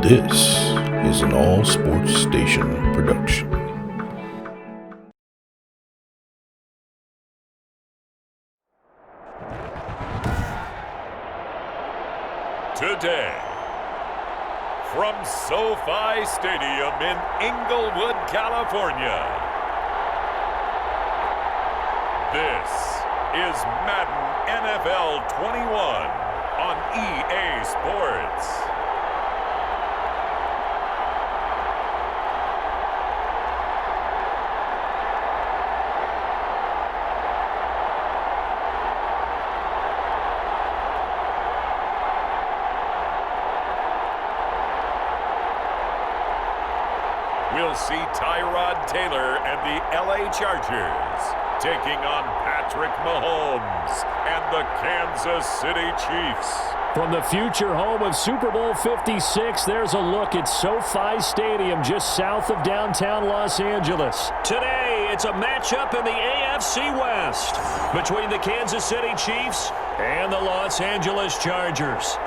This is an All Sports Station production. Today, from SoFi Stadium in Inglewood, California, this is Madden NFL 21 on EA Sports. We'll see Tyrod Taylor and the LA Chargers taking on Patrick Mahomes and the Kansas City Chiefs. From the future home of Super Bowl 56, there's a look at SoFi Stadium just south of downtown Los Angeles. Today, it's a matchup in the AFC West between the Kansas City Chiefs and the Los Angeles Chargers.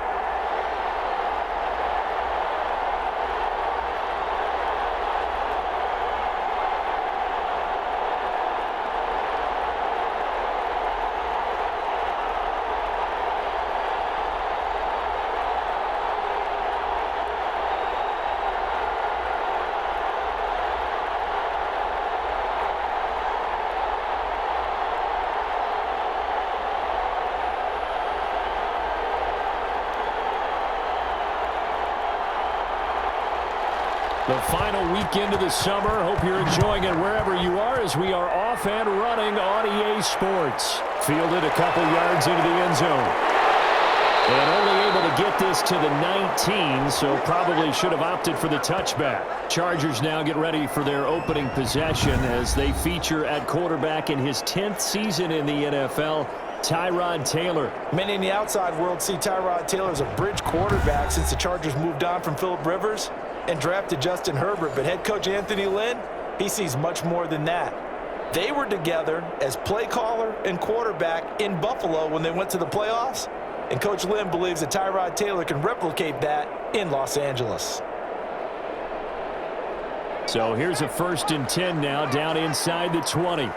The final weekend of the summer. Hope you're enjoying it wherever you are as we are off and running on EA Sports. Fielded a couple yards into the end zone. And only able to get this to the 19, so probably should have opted for the touchback. Chargers now get ready for their opening possession as they feature at quarterback in his 10th season in the NFL, Tyrod Taylor. Many in the outside world see Tyrod Taylor as a bridge quarterback since the Chargers moved on from Phillip Rivers and drafted Justin Herbert. But head coach Anthony Lynn, he sees much more than that. They were together as play caller and quarterback in Buffalo when they went to the playoffs. And Coach Lynn believes that Tyrod Taylor can replicate that in Los Angeles. So here's a 1st and 10 now, down inside the 20.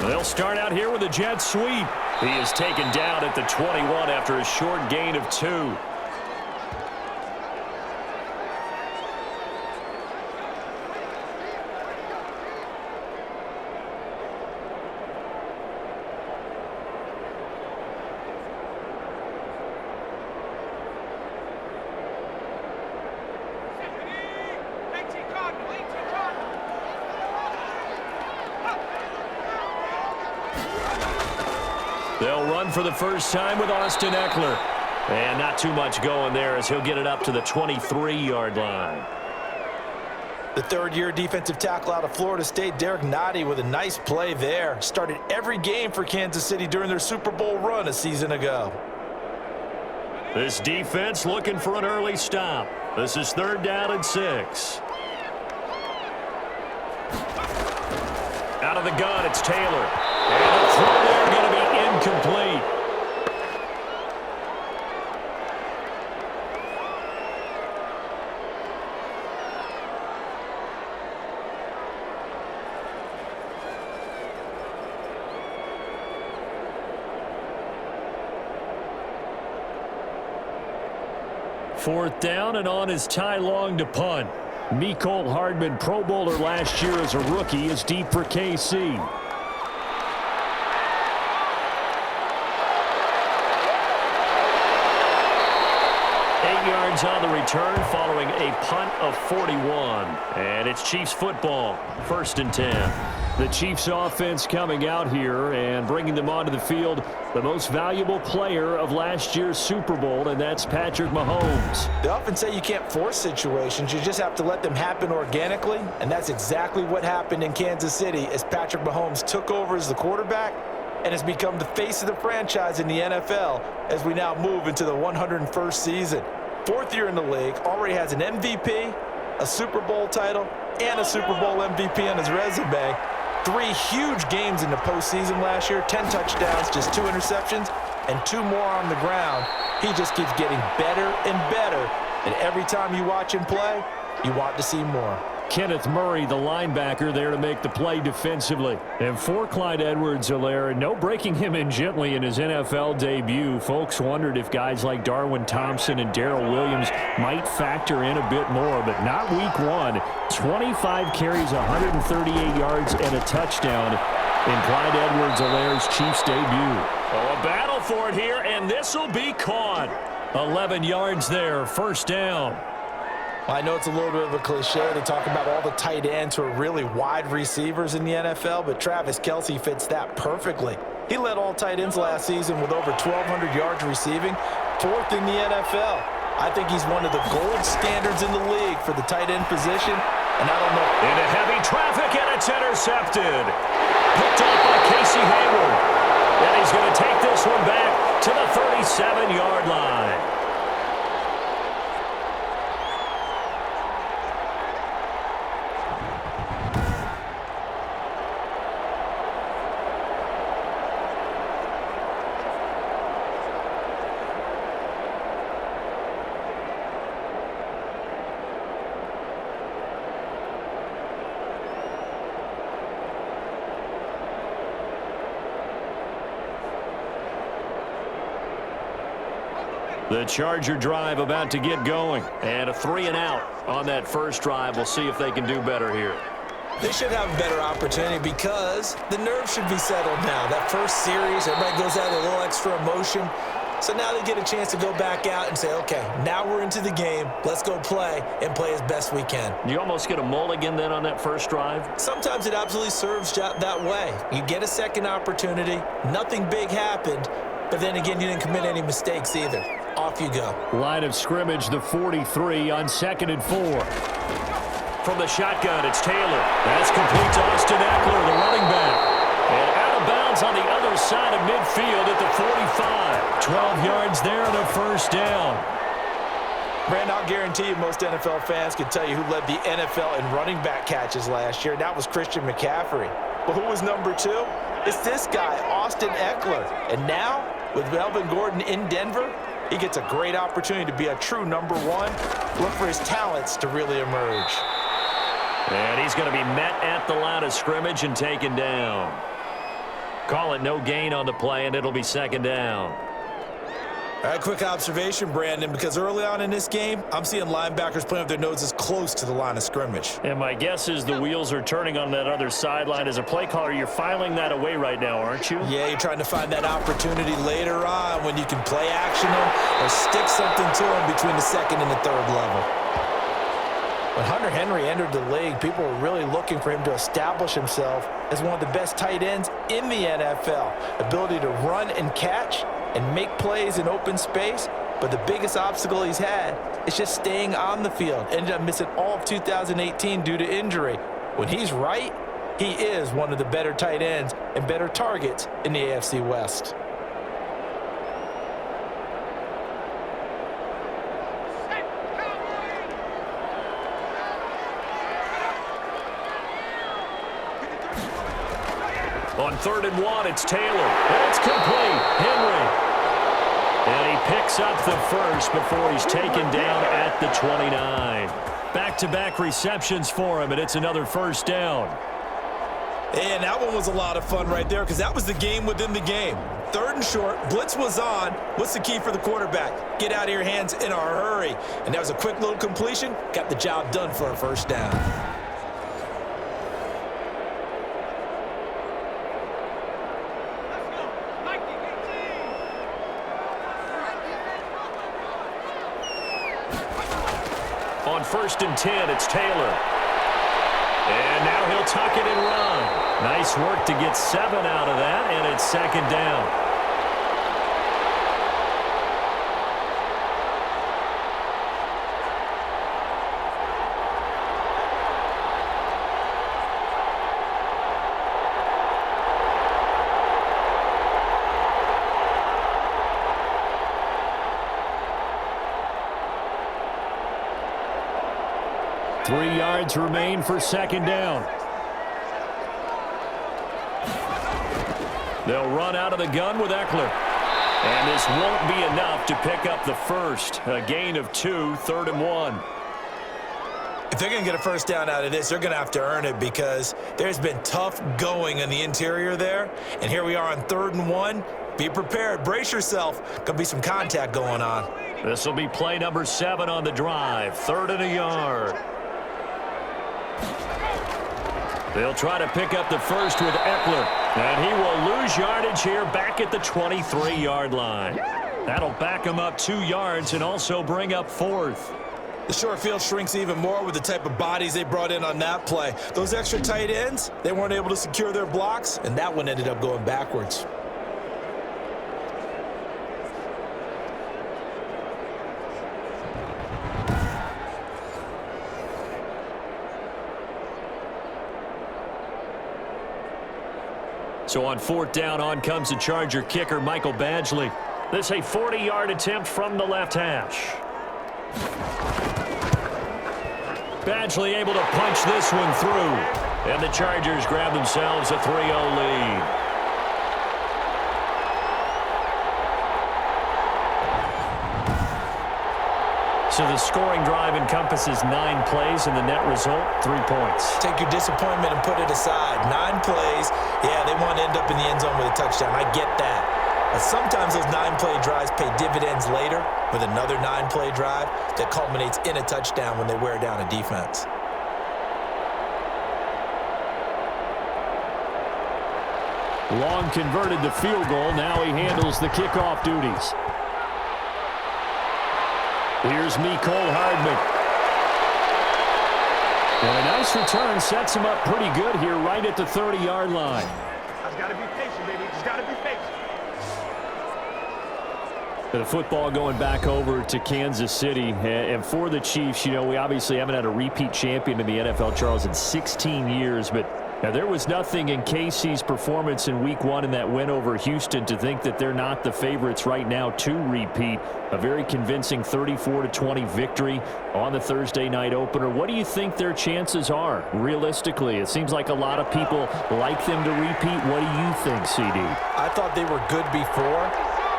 They'll start out here with a jet sweep. He is taken down at the 21 after a short gain of 2. They'll run for the first time with Austin Eckler. And not too much going there as he'll get it up to the 23-yard line. The third-year defensive tackle out of Florida State, Derek Nottie, with a nice play there. Started every game for Kansas City during their Super Bowl run a season ago. This defense looking for an early stop. This is 3rd down and 6. Out of the gun, it's Taylor. And the throw there going to be incomplete. Fourth down, and on is Ty Long to punt. Mecole Hardman, Pro Bowler last year as a rookie, is deep for KC. 8 yards on the return following a punt of 41. And it's Chiefs football, 1st and 10. The Chiefs offense coming out here and bringing them onto the field, the most valuable player of last year's Super Bowl, and that's Patrick Mahomes. They often say you can't force situations. You just have to let them happen organically, and that's exactly what happened in Kansas City as Patrick Mahomes took over as the quarterback and has become the face of the franchise in the NFL as we now move into the 101st season. 4th year in the league, already has an MVP, a Super Bowl title, and a Super Bowl MVP on his resume. 3 huge games in the postseason last year, 10 touchdowns, just 2 interceptions. and 2 more on the ground. He just keeps getting better and better, and every time you watch him play, you want to see more. Kenneth Murray, the linebacker, there to make the play defensively. And for Clyde Edwards-Helaire, no breaking him in gently in his NFL debut. Folks wondered if guys like Darwin Thompson and Darrell Williams might factor in a bit more, but not week 1. 25 carries, 138 yards, and a touchdown in Clyde Edwards-Helaire's Chiefs debut. Oh, a battle for it here, and this will be caught. 11 yards there, first down. I know it's a little bit of a cliche to talk about all the tight ends who are really wide receivers in the NFL, but Travis Kelce fits that perfectly. He led all tight ends last season with over 1,200 yards receiving, 4th in the NFL. I think he's one of the gold standards in the league for the tight end position, and I don't know. Into heavy traffic, and it's intercepted. Picked up by Casey Hayward. And he's going to take this one back to the 37-yard line. The Charger drive about to get going. And a 3-and-out on that first drive. We'll see if they can do better here. They should have a better opportunity because the nerves should be settled now. That first series, everybody goes out with a little extra emotion. So now they get a chance to go back out and say, okay, now we're into the game. Let's go play and play as best we can. You almost get a mulligan then on that first drive? Sometimes it absolutely serves that way. You get a second opportunity. Nothing big happened. But then again, you didn't commit any mistakes either. Off you go. Line of scrimmage, the 43 on 2nd and 4. From the shotgun, it's Taylor. That's complete to Austin Eckler, the running back. And out of bounds on the other side of midfield at the 45. 12 yards there and a first down. Brandon, I'll guarantee you most NFL fans can tell you who led the NFL in running back catches last year. That was Christian McCaffrey. But who was number 2? It's this guy, Austin Eckler. And now, with Melvin Gordon in Denver, he gets a great opportunity to be a true number 1. Look for his talents to really emerge. And he's going to be met at the line of scrimmage and taken down. Call it no gain on the play, and it'll be 2nd down. All right, quick observation, Brandon, because early on in this game, I'm seeing linebackers playing with their noses close to the line of scrimmage. And my guess is the wheels are turning on that other sideline. As a play caller, you're filing that away right now, aren't you? Yeah, you're trying to find that opportunity later on when you can play action them or stick something to them between the 2nd and the 3rd level. When Hunter Henry entered the league, people were really looking for him to establish himself as one of the best tight ends in the NFL. Ability to run and catch and make plays in open space, but the biggest obstacle he's had is just staying on the field. Ended up missing all of 2018 due to injury. When he's right, he is one of the better tight ends and better targets in the AFC West. On 3rd and 1, it's Taylor. And it's complete. Henry. And he picks up the first before he's taken down at the 29. Back-to-back receptions for him, and it's another first down. And that one was a lot of fun right there because that was the game within the game. 3rd and short, blitz was on. What's the key for the quarterback? Get out of your hands in a hurry. And that was a quick little completion. Got the job done for a first down. On 1st and 10, it's Taylor. And now he'll tuck it and run. Nice work to get 7 out of that, and it's 2nd down. Three yards remain for 2nd down. They'll run out of the gun with Eckler. And this won't be enough to pick up the first. A gain of 2, 3rd and 1. If they're going to get a first down out of this, they're going to have to earn it because there's been tough going in the interior there. And here we are on 3rd and 1. Be prepared. Brace yourself. Going to be some contact going on. This will be play number 7 on the drive. 3rd and a yard. They'll try to pick up the first with Eckler. And he will lose yardage here back at the 23-yard line. That'll back him up 2 yards and also bring up 4th. The short field shrinks even more with the type of bodies they brought in on that play. Those extra tight ends, they weren't able to secure their blocks, and that one ended up going backwards. So on 4th down, on comes the Charger kicker, Michael Badgley. This a 40-yard attempt from the left hash. Badgley able to punch this one through. And the Chargers grab themselves a 3-0 lead. So the scoring drive encompasses 9 plays, and the net result, 3 points. Take your disappointment and put it aside. 9 plays, yeah, they want to end up in the end zone with a touchdown. I get that. But sometimes those 9-play drives pay dividends later with another 9-play drive that culminates in a touchdown when they wear down a defense. Long converted the field goal. Now he handles the kickoff duties. Here's Mecole Hardman. And a nice return sets him up pretty good here right at the 30-yard line. Just got to be patient, baby. Just got to be patient. The football going back over to Kansas City. And for the Chiefs, you know, we obviously haven't had a repeat champion in the NFL, Charles, in 16 years. But there was nothing in KC's performance in Week 1 in that win over Houston to think that they're not the favorites right now to repeat. A very convincing 34-20 victory on the Thursday night opener. What do you think their chances are, realistically? It seems like a lot of people like them to repeat. What do you think, CD? I thought they were good before.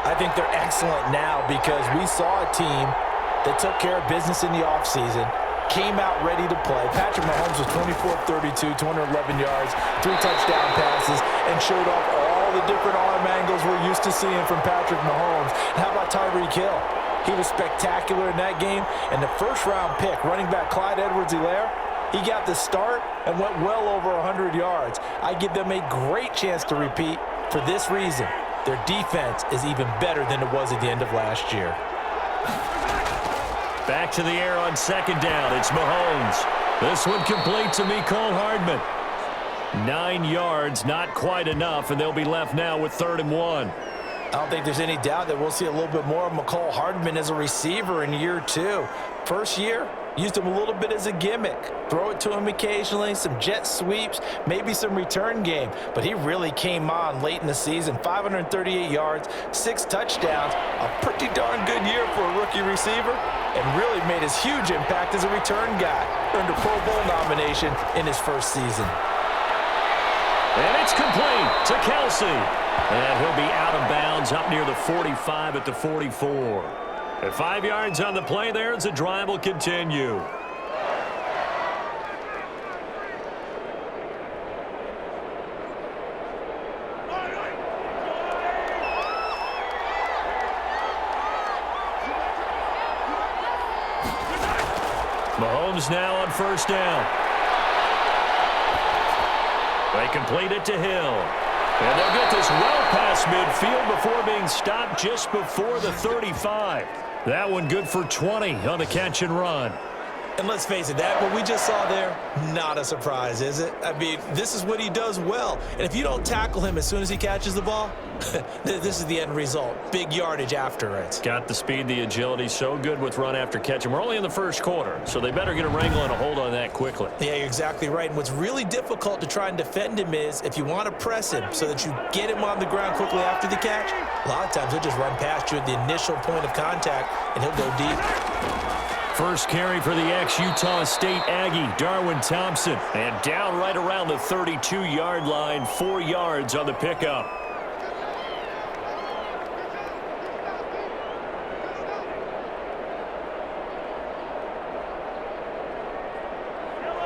I think they're excellent now because we saw a team that took care of business in the offseason, came out ready to play. Patrick Mahomes was 24-32, 211 yards, 3 touchdown passes, and showed off all the different arm angles we're used to seeing from Patrick Mahomes. And how about Tyreek Hill? He was spectacular in that game. And the first-round pick, running back Clyde Edwards-Helaire, he got the start and went well over 100 yards. I give them a great chance to repeat for this reason. Their defense is even better than it was at the end of last year. Back to the air on 2nd down. It's Mahomes. This one complete to Mecole Hardman. 9 yards, not quite enough, and they'll be left now with 3rd and 1. I don't think there's any doubt that we'll see a little bit more of Mecole Hardman as a receiver in year 2. First year, used him a little bit as a gimmick. Throw it to him occasionally, some jet sweeps, maybe some return game. But he really came on late in the season. 538 yards, 6 touchdowns. A pretty darn good year for a rookie receiver. And really made his huge impact as a return guy. Earned a Pro Bowl nomination in his first season. And it's complete to Kelsey. And he'll be out of bounds up near the 45 at the 44. At 5 yards on the play there as the drive will continue. Mahomes now on 1st down. They complete it to Hill. And they'll get this well past midfield before being stopped just before the 35. That one good for 20 on the catch and run. And let's face it, that what we just saw there, not a surprise, is it? I mean, this is what he does well. And if you don't tackle him as soon as he catches the ball, this is the end result. Big yardage after it. Got the speed, the agility, so good with run after catch. And we're only in the first quarter, so they better get a wrangle and a hold on that quickly. Yeah, you're exactly right. And what's really difficult to try and defend him is if you want to press him so that you get him on the ground quickly after the catch, a lot of times he'll just run past you at the initial point of contact, and he'll go deep. First carry for the ex-Utah State Aggie, Darwin Thompson. And down right around the 32-yard line, 4 yards on the pickup.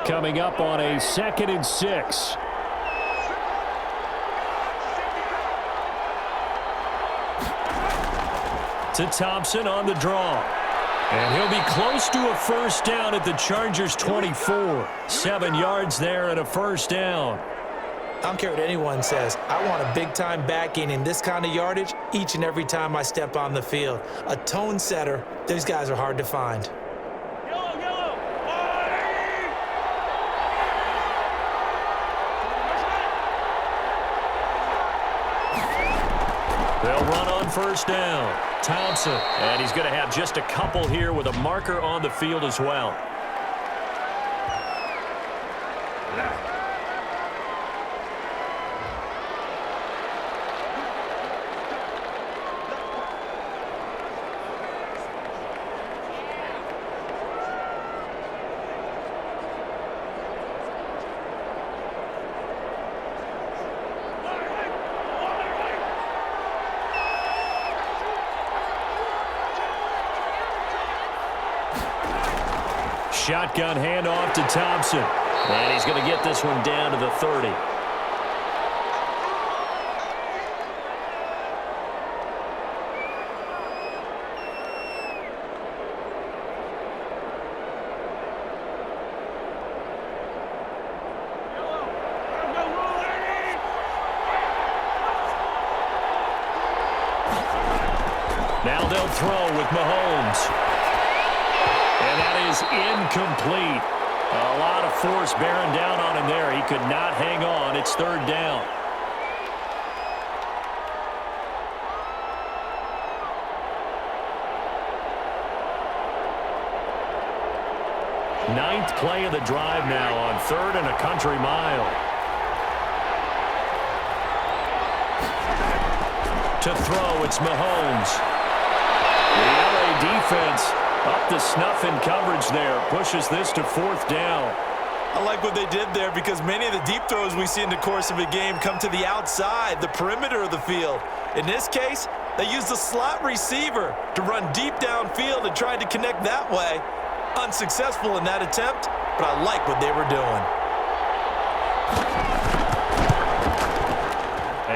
coming up on a 2nd and 6. To Thompson on the draw. And he'll be close to a first down at the Chargers' 24. 7 yards there and a first down. I don't care what anyone says. I want a big-time back gaining this kind of yardage each and every time I step on the field. A tone setter, these guys are hard to find. They'll run on first down. Thompson, and he's going to have just a couple here with a marker on the field as well. Shotgun handoff to Thompson. And he's going to get this one down to the 30. Now they'll throw with Mahomes. And that is incomplete. A lot of force bearing down on him there. He could not hang on. It's 3rd down. Ninth play of the drive now on 3rd and a country mile. To throw, it's Mahomes. The LA defense up to snuff in coverage there. Pushes this to 4th down. I like what they did there because many of the deep throws we see in the course of a game come to the outside, the perimeter of the field. In this case, they used the slot receiver to run deep downfield and tried to connect that way. Unsuccessful in that attempt, but I like what they were doing.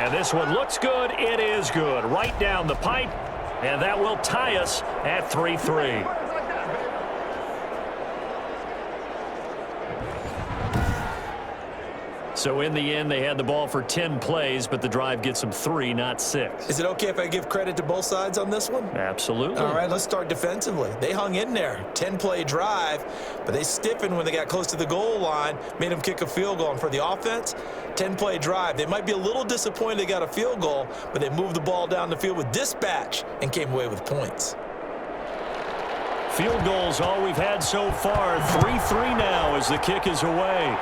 And this one looks good. It is good. Right down the pipe. And that will tie us at 3-3. So in the end, they had the ball for 10 plays, but the drive gets them 3, not 6. Is it okay if I give credit to both sides on this one? Absolutely. All right, let's start defensively. They hung in there. 10-play drive, but they stiffened when they got close to the goal line, made them kick a field goal. And for the offense, 10-play drive. They might be a little disappointed they got a field goal, but they moved the ball down the field with dispatch and came away with points. Field goals all we've had so far. 3-3 now as the kick is away.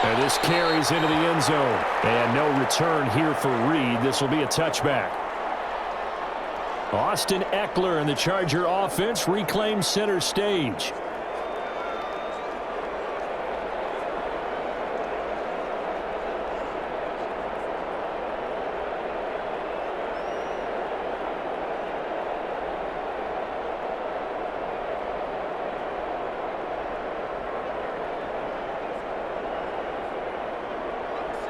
And this carries into the end zone. And no return here for Reed. This will be a touchback. Austin Eckler and the Charger offense reclaim center stage.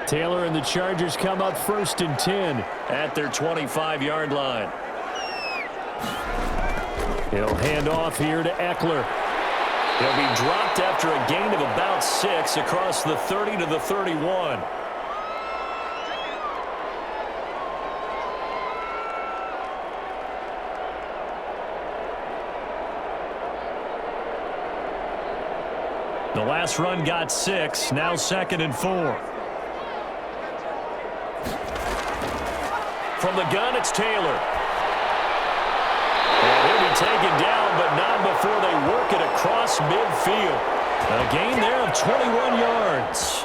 Taylor and the Chargers come up 1st and 10 at their 25-yard line. He'll hand off here to Eckler. He'll be dropped after a gain of about 6 across the 30 to the 31. The last run got 6, now 2nd and 4. From the gun, it's Taylor. And he'll be taken down, but not before they work it across midfield. A gain there of 21 yards.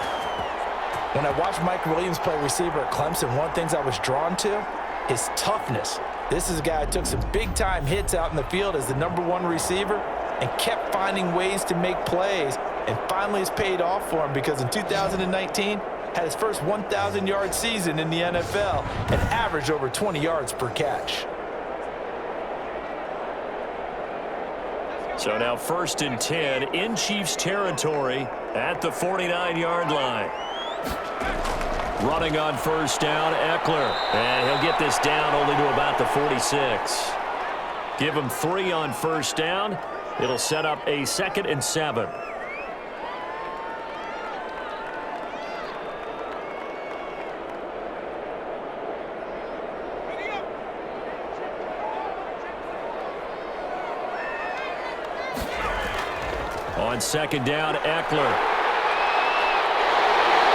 When I watched Mike Williams play receiver at Clemson, one of the things I was drawn to, his toughness. This is a guy who took some big-time hits out in the field as the #1 receiver and kept finding ways to make plays. And finally it's paid off for him because in 2019, had his first 1,000-yard season in the NFL and averaged over 20 yards per catch. So now 1st and 10 in Chiefs territory at the 49-yard line. Running on 1st down, Eckler. And he'll get this down only to about the 46. Give him 3 on 1st down. It'll set up a 2nd and 7. On 2nd down, Eckler.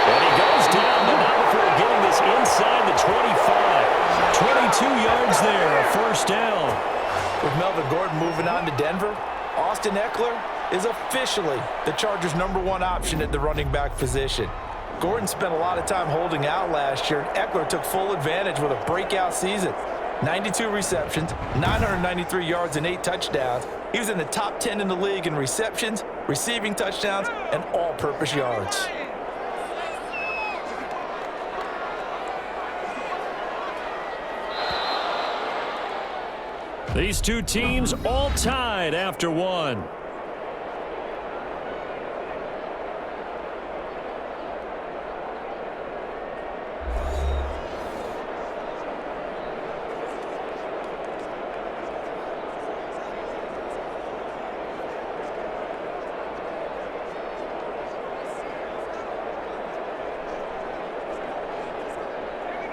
And he goes down, but not before getting this inside the 25. 22 yards there, a 1st down. With Melvin Gordon moving on to Denver, Austin Eckler is officially the Chargers' #1 option at the running back position. Gordon spent a lot of time holding out last year. Eckler took full advantage with a breakout season. 92 receptions, 993 yards, and 8 touchdowns. He was in the top 10 in the league in receptions, receiving touchdowns, and all-purpose yards. These two teams all tied after 1.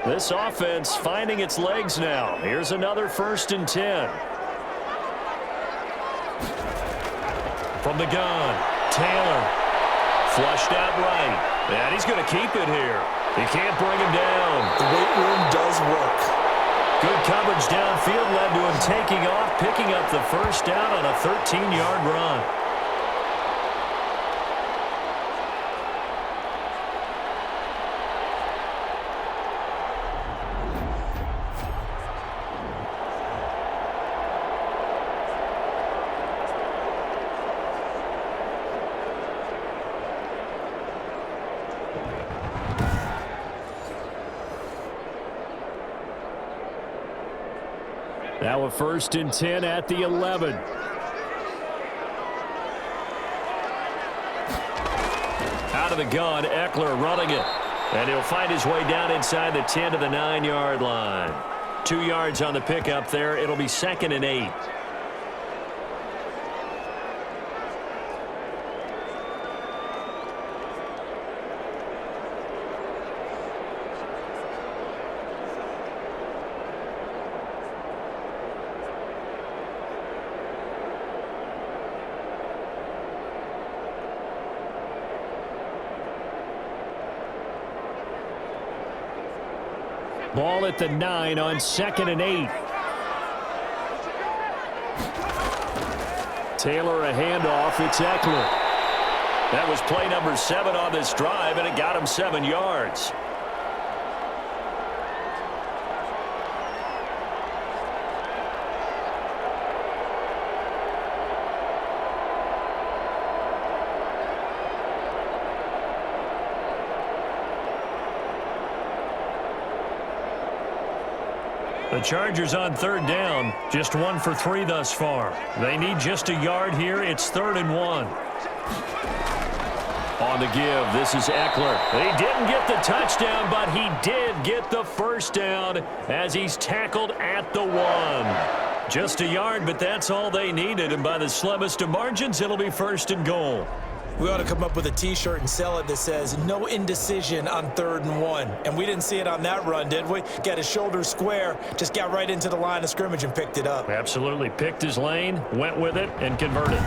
This offense finding its legs now. Here's another 1st and 10. From the gun, Taylor. Flushed out right. And he's going to keep it here. He can't bring him down. The weight room does work. Good coverage downfield led to him taking off, picking up the 1st down on a 13-yard run. Now a 1st and 10 at the 11. Out of the gun, Eckler running it. And he'll find his way down inside the 10 to the 9-yard line. 2 yards on the pickup there. It'll be 2nd and 8. Ball at the 9 on 2nd and 8. Taylor a handoff. It's Eckler. That was play number 7 on this drive, and it got him 7 yards. The Chargers on 3rd down, just 1 for 3 thus far. They need just a yard here. It's 3rd and 1. On the give, this is Eckler. He didn't get the touchdown, but he did get the 1st down as he's tackled at the 1. Just a yard, but that's all they needed, and by the slimmest of margins, it'll be 1st and goal. We ought to come up with a T-shirt and sell it that says, no indecision on 3rd and 1. And we didn't see it on that run, did we? Got his shoulders square, just got right into the line of scrimmage and picked it up. Absolutely. Picked his lane, went with it, and converted.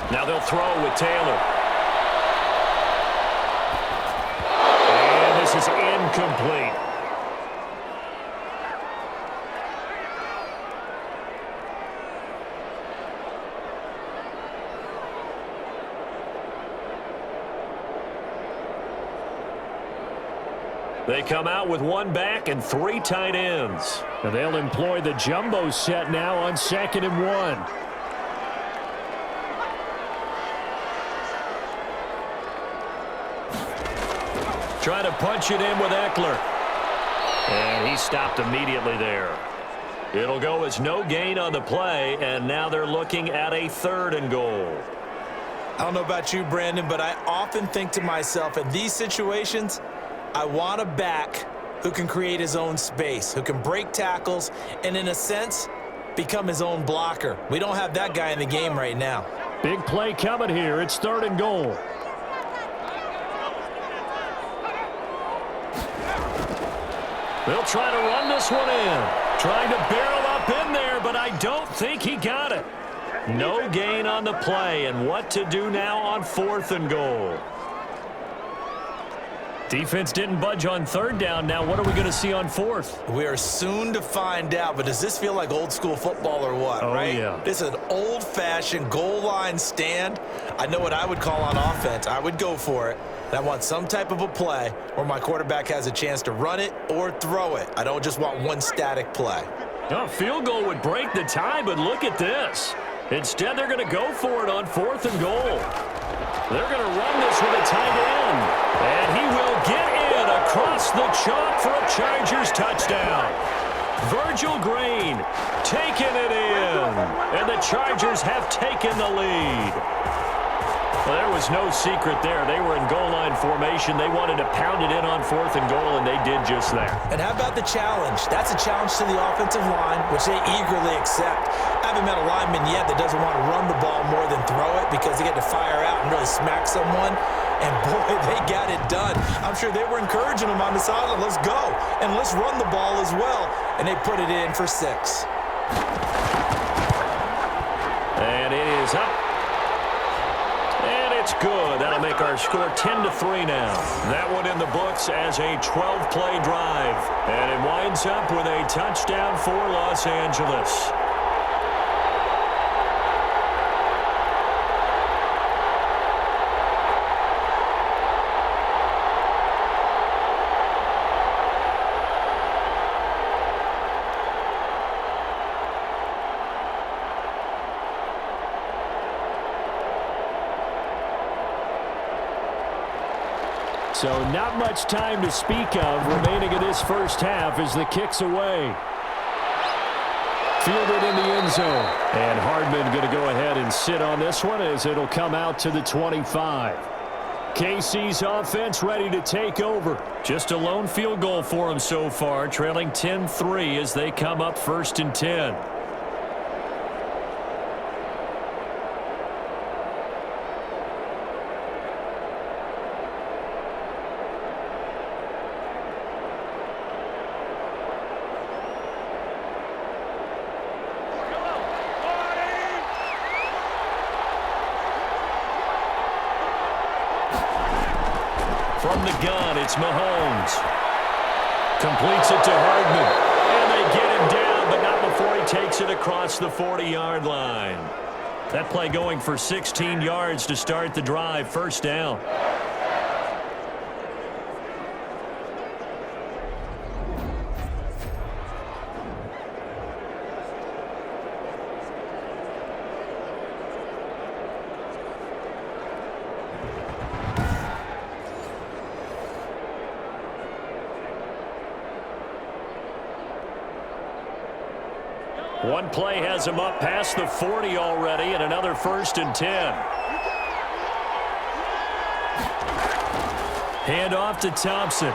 Now they'll throw with Taylor. This is incomplete. They come out with 1 back and 3 tight ends. And they'll employ the jumbo set now on 2nd and 1. trying to punch it in with Eckler. And he stopped immediately there. It'll go as no gain on the play, and now they're looking at a 3rd and goal. I don't know about you, Brandon, but I often think to myself, in these situations, I want a back who can create his own space, who can break tackles, and in a sense, become his own blocker. We don't have that guy in the game right now. Big play coming here. It's 3rd and goal. They'll try to run this one in. Trying to barrel up in there, but I don't think he got it. No gain on the play, and what to do now on 4th and goal. Defense didn't budge on 3rd down. Now what are we going to see on 4th? We are soon to find out, but does this feel like old school football or what, right? Yeah. This is an old-fashioned goal line stand. I know what I would call on offense. I would go for it. And I want some type of a play where my quarterback has a chance to run it or throw it. I don't just want one static play. A field goal would break the tie, but look at this. Instead, they're going to go for it on 4th and goal. They're going to run this with a tight end. And he will get in across the chalk for a Chargers touchdown. Virgil Green taking it in. And the Chargers have taken the lead. Well, there was no secret there. They were in goal line formation. They wanted to pound it in on 4th and goal, and they did just that. And how about the challenge? That's a challenge to the offensive line, which they eagerly accept. I haven't met a lineman yet that doesn't want to run the ball more than throw it because they get to fire out and really smack someone. And, boy, they got it done. I'm sure they were encouraging them on the sideline. Let's go, and let's run the ball as well. And they put it in for 6. And it is up. It's good. That'll make our score 10-3 now. That one in the books as a 12-play drive. And it winds up with a touchdown for Los Angeles. So not much time to speak of remaining in this first half as the kick's away. Fielded in the end zone. And Hardman going to go ahead and sit on this one as it'll come out to the 25. KC's offense ready to take over. Just a lone field goal for them so far, trailing 10-3 as they come up 1st and 10. From the gun, it's Mahomes. Completes it to Hardman. And they get him down, but not before he takes it across the 40-yard line. That play going for 16 yards to start the drive. 1st down. One play has him up past the 40 already, and another 1st and 10. Hand off to Thompson.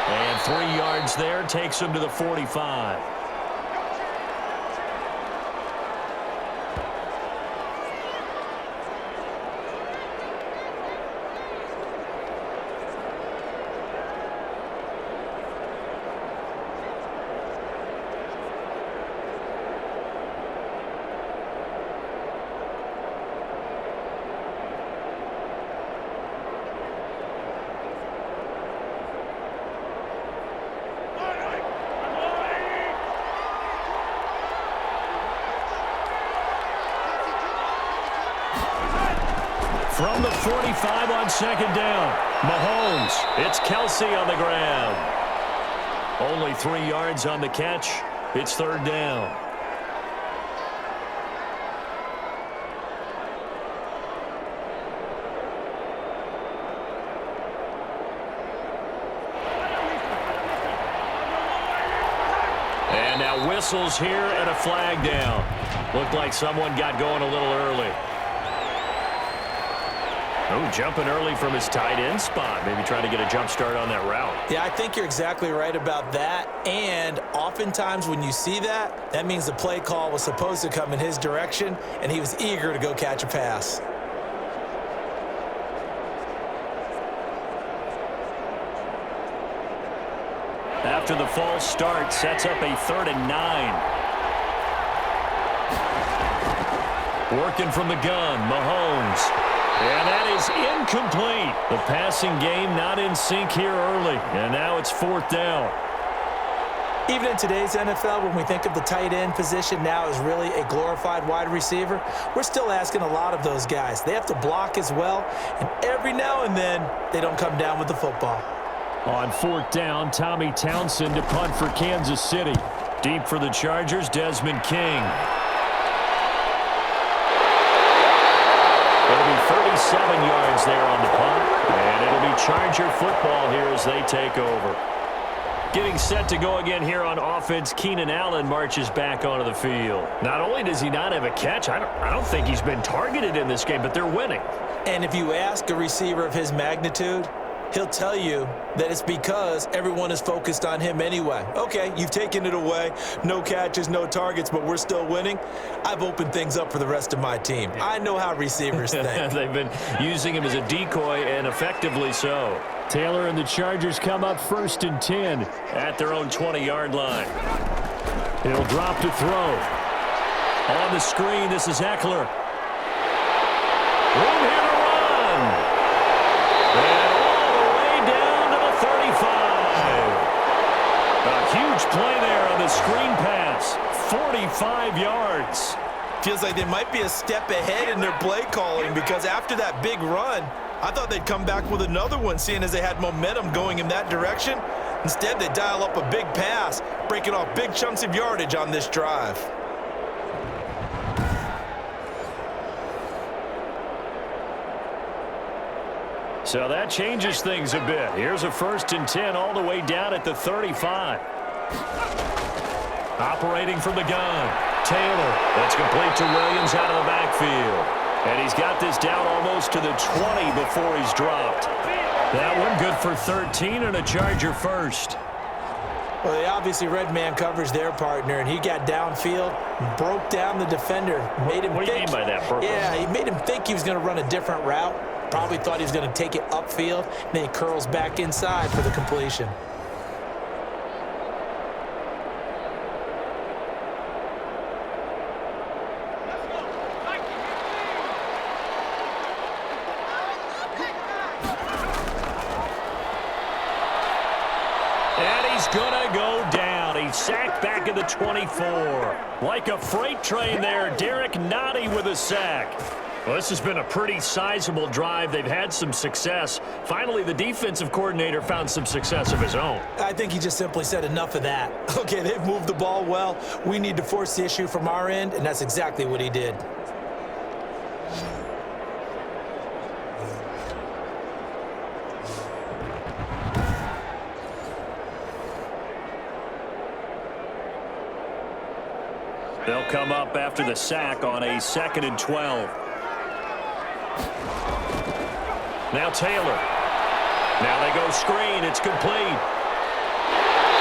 And 3 yards there takes him to the 45. From the 45 on 2nd down. Mahomes. It's Kelsey on the ground. Only 3 yards on the catch. It's 3rd down. And now whistles here and a flag down. Looked like someone got going a little early. Oh, jumping early from his tight end spot. Maybe trying to get a jump start on that route. Yeah, I think you're exactly right about that. And oftentimes when you see that, that means the play call was supposed to come in his direction, and he was eager to go catch a pass. After the false start, sets up a 3rd and 9. Working from the gun, Mahomes. And that is incomplete. The passing game not in sync here early. And now it's 4th down. Even in today's NFL, when we think of the tight end position now as really a glorified wide receiver, we're still asking a lot of those guys. They have to block as well, and every now and then, they don't come down with the football. On 4th down, Tommy Townsend to punt for Kansas City. Deep for the Chargers, Desmond King. It'll be 37 yards there on the punt, and it'll be Charger football here as they take over. Getting set to go again here on offense, Keenan Allen marches back onto the field. Not only does he not have a catch, I don't think he's been targeted in this game, but they're winning. And if you ask a receiver of his magnitude, he'll tell you that it's because everyone is focused on him anyway. Okay, you've taken it away. No catches, no targets, but we're still winning. I've opened things up for the rest of my team. I know how receivers think. They've been using him as a decoy, and effectively so. Taylor and the Chargers come up 1st and 10 at their own 20-yard line. He'll drop to throw. On the screen, this is Eckler. Room here to run. And all the way down to the 35. A huge play there on the screen pass. 45 yards. Feels like they might be a step ahead in their play calling, because after that big run, I thought they'd come back with another one, seeing as they had momentum going in that direction. Instead, they dial up a big pass, breaking off big chunks of yardage on this drive. So that changes things a bit. Here's a 1st and 10 all the way down at the 35. Operating from the gun. Taylor. That's complete to Williams out of the backfield. And he's got this down almost to the 20 before he's dropped. That one good for 13 and a Charger first. Well, they obviously read man coverage their partner, and he got downfield, broke down the defender, made him What do you mean by that, Purple? Yeah, he made him think he was going to run a different route. Probably thought he was going to take it upfield, and then he curls back inside for the completion. And he's gonna go down. He's sacked back at the 24. Like a freight train there, Derek Nottie with a sack. Well, this has been a pretty sizable drive. They've had some success. Finally, the defensive coordinator found some success of his own. I think he just simply said enough of that. Okay, they've moved the ball well. We need to force the issue from our end, and that's exactly what he did. They'll come up after the sack on a 2nd and 12. Now Taylor. Now they go screen. It's complete.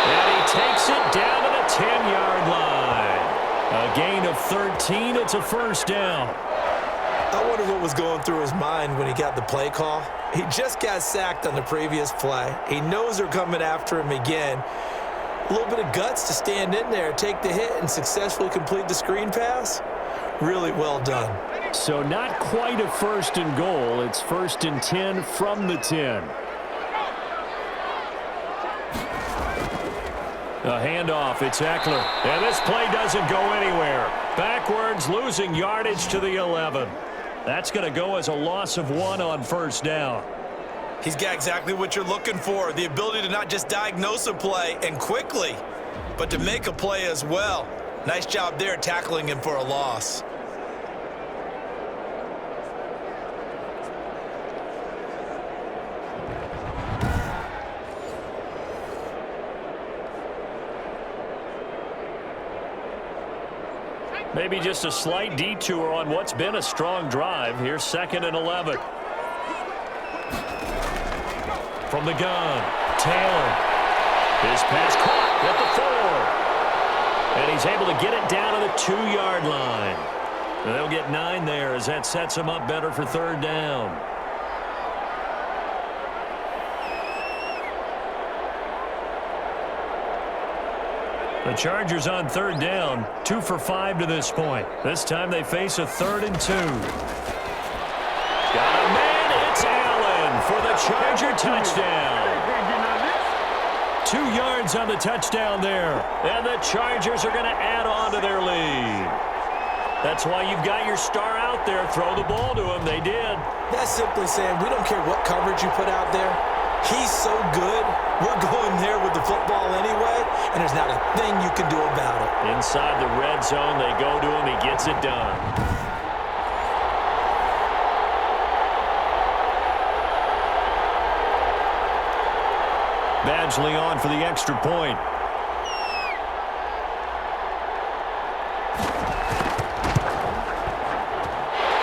And he takes it down to the 10-yard line. A gain of 13. It's a 1st down. I wonder what was going through his mind when he got the play call. He just got sacked on the previous play. He knows they're coming after him again. A little bit of guts to stand in there, take the hit, and successfully complete the screen pass. Really well done. So not quite a 1st and goal. It's 1st and 10 from the 10. A handoff. It's Eckler. And this play doesn't go anywhere. Backwards, losing yardage to the 11. That's going to go as a loss of 1 on 1st down. He's got exactly what you're looking for, the ability to not just diagnose a play and quickly, but to make a play as well. Nice job there tackling him for a loss. Maybe just a slight detour on what's been a strong drive. Here's 2nd and 11. From the gun, Taylor. His pass caught at the 4. And he's able to get it down to the 2-yard line. And they'll get 9 there as that sets him up better for 3rd down. The Chargers on 3rd down, 2 for 5 to this point. This time they face a 3rd and 2. Got a man, it's Allen for the Charger touchdown. 2 yards on the touchdown there. And the Chargers are going to add on to their lead. That's why you've got your star out there. Throw the ball to him. They did. That's simply saying we don't care what coverage you put out there. He's so good, we're going there with the football anyway, and there's not a thing you can do about it. Inside the red zone, they go to him. He gets it done. Badgley on for the extra point.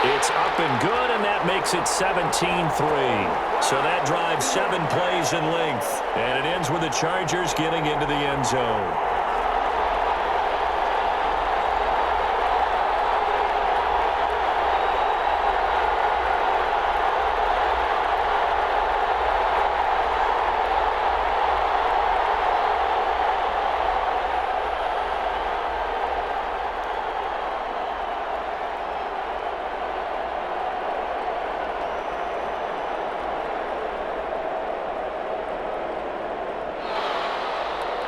It's up and good, and that makes it 17-3. So that drives 7 plays in length. And it ends with the Chargers getting into the end zone.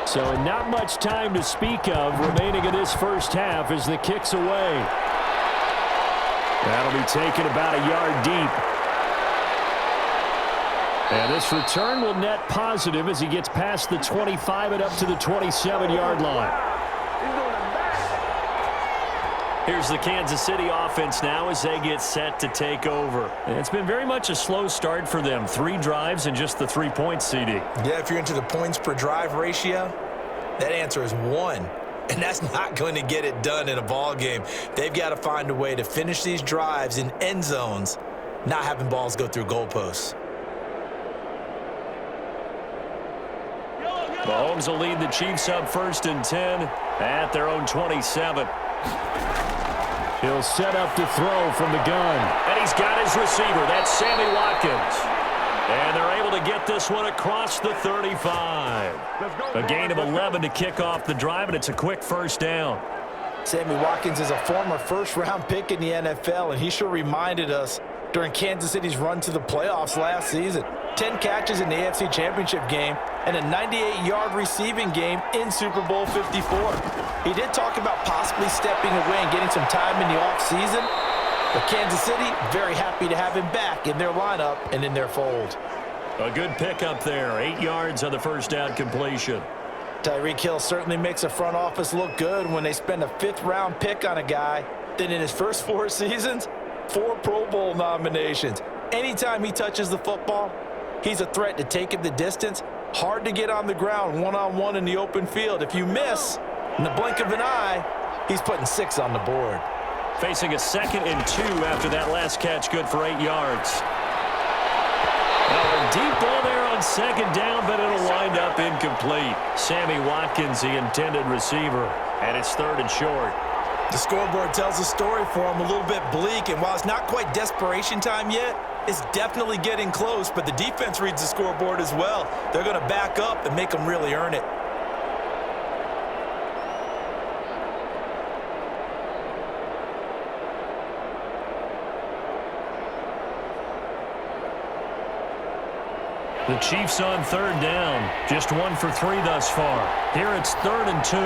So not much time to speak of remaining in this first half as the kick's away. That'll be taken about a yard deep. And this return will net positive as he gets past the 25 and up to the 27-yard line. Here's the Kansas City offense now as they get set to take over. And it's been very much a slow start for them. 3 drives and just the 3 points, CD. Yeah, if you're into the points per drive ratio, that answer is 1. And that's not going to get it done in a ball game. They've got to find a way to finish these drives in end zones, not having balls go through goalposts. Mahomes will lead the Chiefs up 1st and 10 at their own 27. He'll set up to throw from the gun. And he's got his receiver. That's Sammy Watkins. And they're able to get this one across the 35. A gain of 11 to kick off the drive, and it's a quick 1st down. Sammy Watkins is a former first-round pick in the NFL, and he sure reminded us during Kansas City's run to the playoffs last season. 10 catches in the AFC Championship game and a 98-yard receiving game in Super Bowl 54. He did talk about possibly stepping away and getting some time in the offseason, but Kansas City very happy to have him back in their lineup and in their fold. A good pickup there. 8 yards on the 1st down completion. Tyreek Hill certainly makes a front office look good when they spend a 5th-round pick on a guy. Then in his first 4 seasons, 4 Pro Bowl nominations. Anytime he touches the football, he's a threat to take it the distance. Hard to get on the ground one-on-one in the open field. If you miss, in the blink of an eye, he's putting 6 on the board. Facing a 2nd and 2 after that last catch, good for 8 yards. Now a deep ball there on 2nd down, but it'll wind up incomplete. Sammy Watkins, the intended receiver, and it's 3rd and short. The scoreboard tells a story for him, a little bit bleak, and while it's not quite desperation time yet, it's definitely getting close, but the defense reads the scoreboard as well. They're going to back up and make them really earn it. The Chiefs on 3rd down. Just 1 for 3 thus far. Here it's 3rd and 2.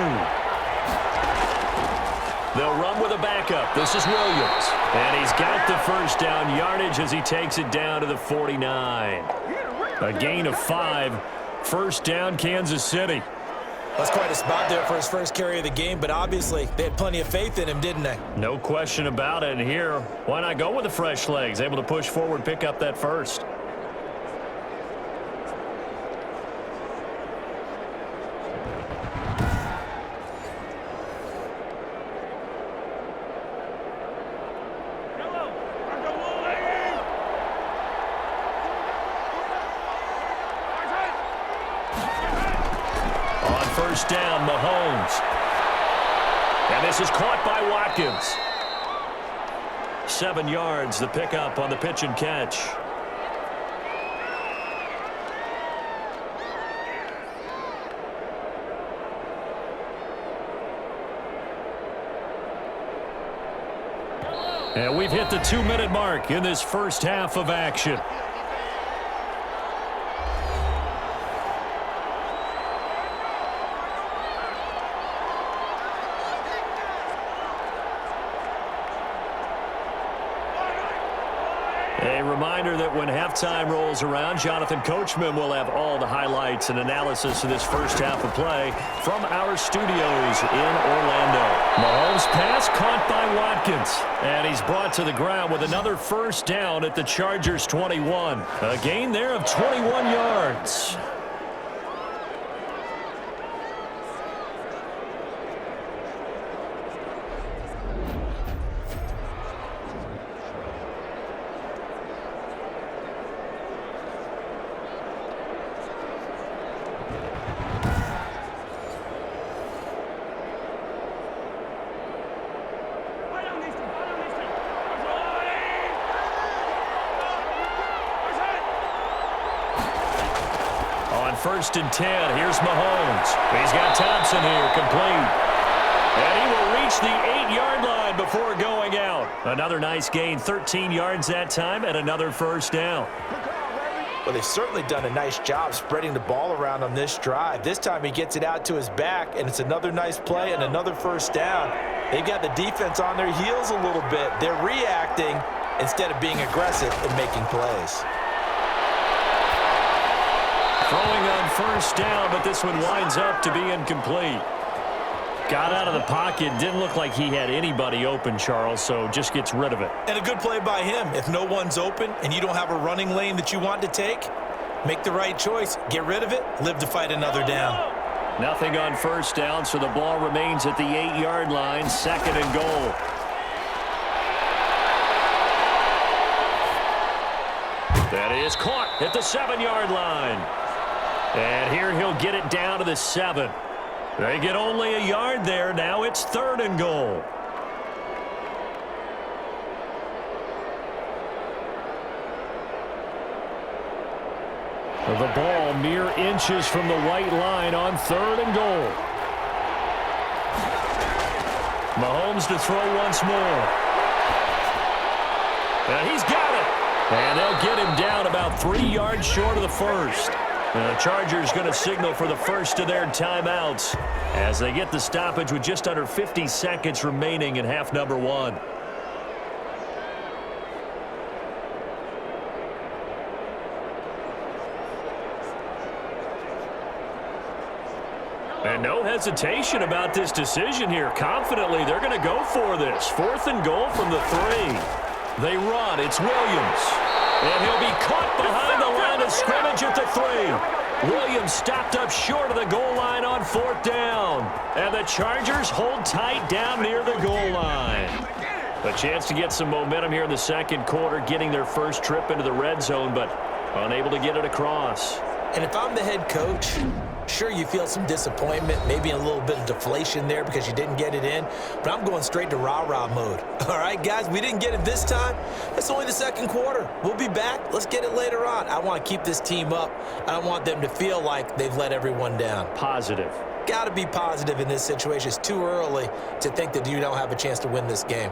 They'll run with a backup. This is Williams. And he's got the 1st down yardage as he takes it down to the 49. A gain of 5. 1st down, Kansas City. That's quite a spot there for his first carry of the game, but obviously they had plenty of faith in him, didn't they? No question about it. And here, why not go with the fresh legs? Able to push forward, pick up that 1st. first down, Mahomes. And this is caught by Watkins. 7 yards, the pickup on the pitch and catch. And we've hit the 2-minute mark in this first half of action. A reminder that when halftime rolls around, Jonathan Coachman will have all the highlights and analysis of this first half of play from our studios in Orlando. Mahomes' pass caught by Watkins, and he's brought to the ground with another first down at the Chargers' 21. A gain there of 21 yards. First and 10. Here's Mahomes. He's got Thompson here, complete. And he will reach the 8-yard line before going out. Another nice gain, 13 yards that time, and another first down. Well, they've certainly done a nice job spreading the ball around on this drive. This time he gets it out to his back, and it's another nice play and another first down. They've got the defense on their heels a little bit. They're reacting instead of being aggressive and making plays. Throwing on first down, but this one winds up to be incomplete. Got out of the pocket. Didn't look like he had anybody open, Charles, so just gets rid of it. And a good play by him. If no one's open and you don't have a running lane that you want to take, make the right choice. Get rid of it. Live to fight another down. Nothing on first down, so the ball remains at the 8-yard line, 2nd and goal. That is caught at the 7-yard line. And here he'll get it down to the 7. They get only a yard there. Now it's 3rd and goal. The ball mere inches from the white line on 3rd and goal. Mahomes to throw once more. And he's got it. And they'll get him down about 3 yards short of the first. And the Chargers going to signal for the first of their timeouts as they get the stoppage with just under 50 seconds remaining in half number 1. And no hesitation about this decision here. Confidently, they're going to go for this. 4th and goal from the 3. They run. It's Williams. And he'll be caught behind the line of scrimmage at the 3. Williams stopped up short of the goal line on 4th down. And the Chargers hold tight down near the goal line. A chance to get some momentum here in the second quarter, getting their first trip into the red zone, but unable to get it across. And if I'm the head coach, sure, you feel some disappointment, maybe a little bit of deflation there because you didn't get it in, but I'm going straight to rah-rah mode. All right, guys, we didn't get it this time. It's only the second quarter. We'll be back. Let's get it later on. I want to keep this team up. I don't want them to feel like they've let everyone down. Positive. Got to be positive in this situation. It's too early to think that you don't have a chance to win this game.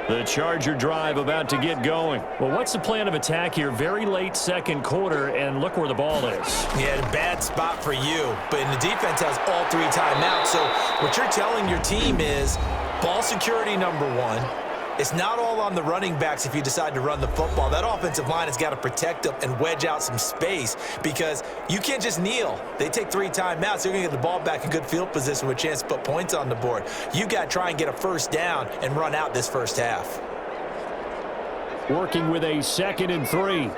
The Charger drive about to get going. Well, what's the plan of attack here? Very late second quarter, and look where the ball is. Yeah, a bad spot for you, but the defense has all 3 timeouts. So what you're telling your team is ball security number 1. It's not all on the running backs if you decide to run the football. That offensive line has got to protect them and wedge out some space because you can't just kneel. They take 3 timeouts. They're going to get the ball back in good field position with a chance to put points on the board. You got to try and get a first down and run out this first half. Working with a 2nd and 3.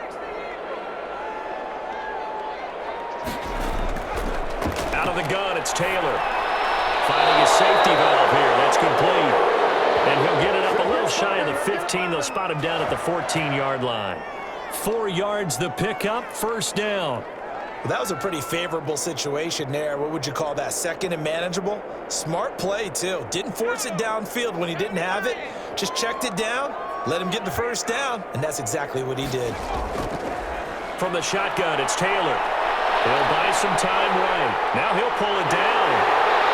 Out of the gun, it's Taylor. Finding a safety valve here. That's complete. And he'll get it up a little shy of the 15. They'll spot him down at the 14-yard line. 4 yards the pickup, first down. Well, that was a pretty favorable situation there. What would you call that? Second and manageable? Smart play, too. Didn't force it downfield when he didn't have it. Just checked it down, let him get the first down, and that's exactly what he did. From the shotgun, it's Taylor. He'll buy some time right. Now he'll pull it down.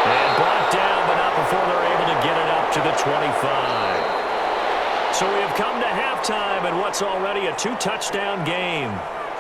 And brought down, but not before they're able to get it up to the 25. So we have come to halftime in what's already a 2-touchdown game.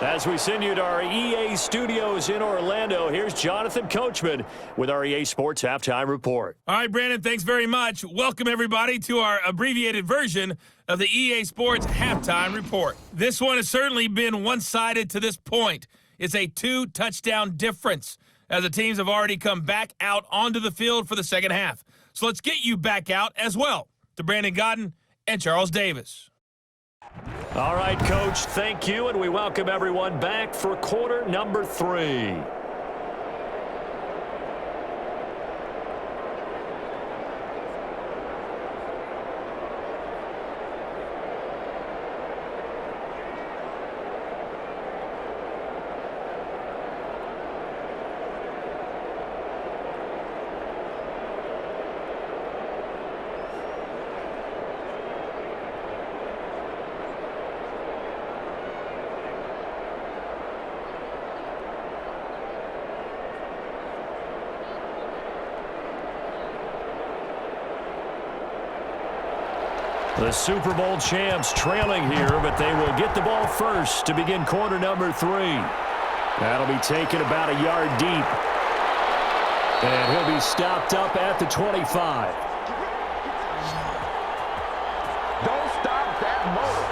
As we send you to our EA studios in Orlando, here's Jonathan Coachman with our EA Sports Halftime Report. All right, Brandon, thanks very much. Welcome, everybody, to our abbreviated version of the EA Sports Halftime Report. This one has certainly been one-sided to this point. It's a 2-touchdown difference as the teams have already come back out onto the field for the second half. So let's get you back out as well to Brandon Godden and Charles Davis. All right, Coach, thank you, and we welcome everyone back for quarter number 3. The Super Bowl champs trailing here, but they will get the ball first to begin quarter number 3. That'll be taken about a yard deep. And he'll be stopped up at the 25. Don't stop that motor.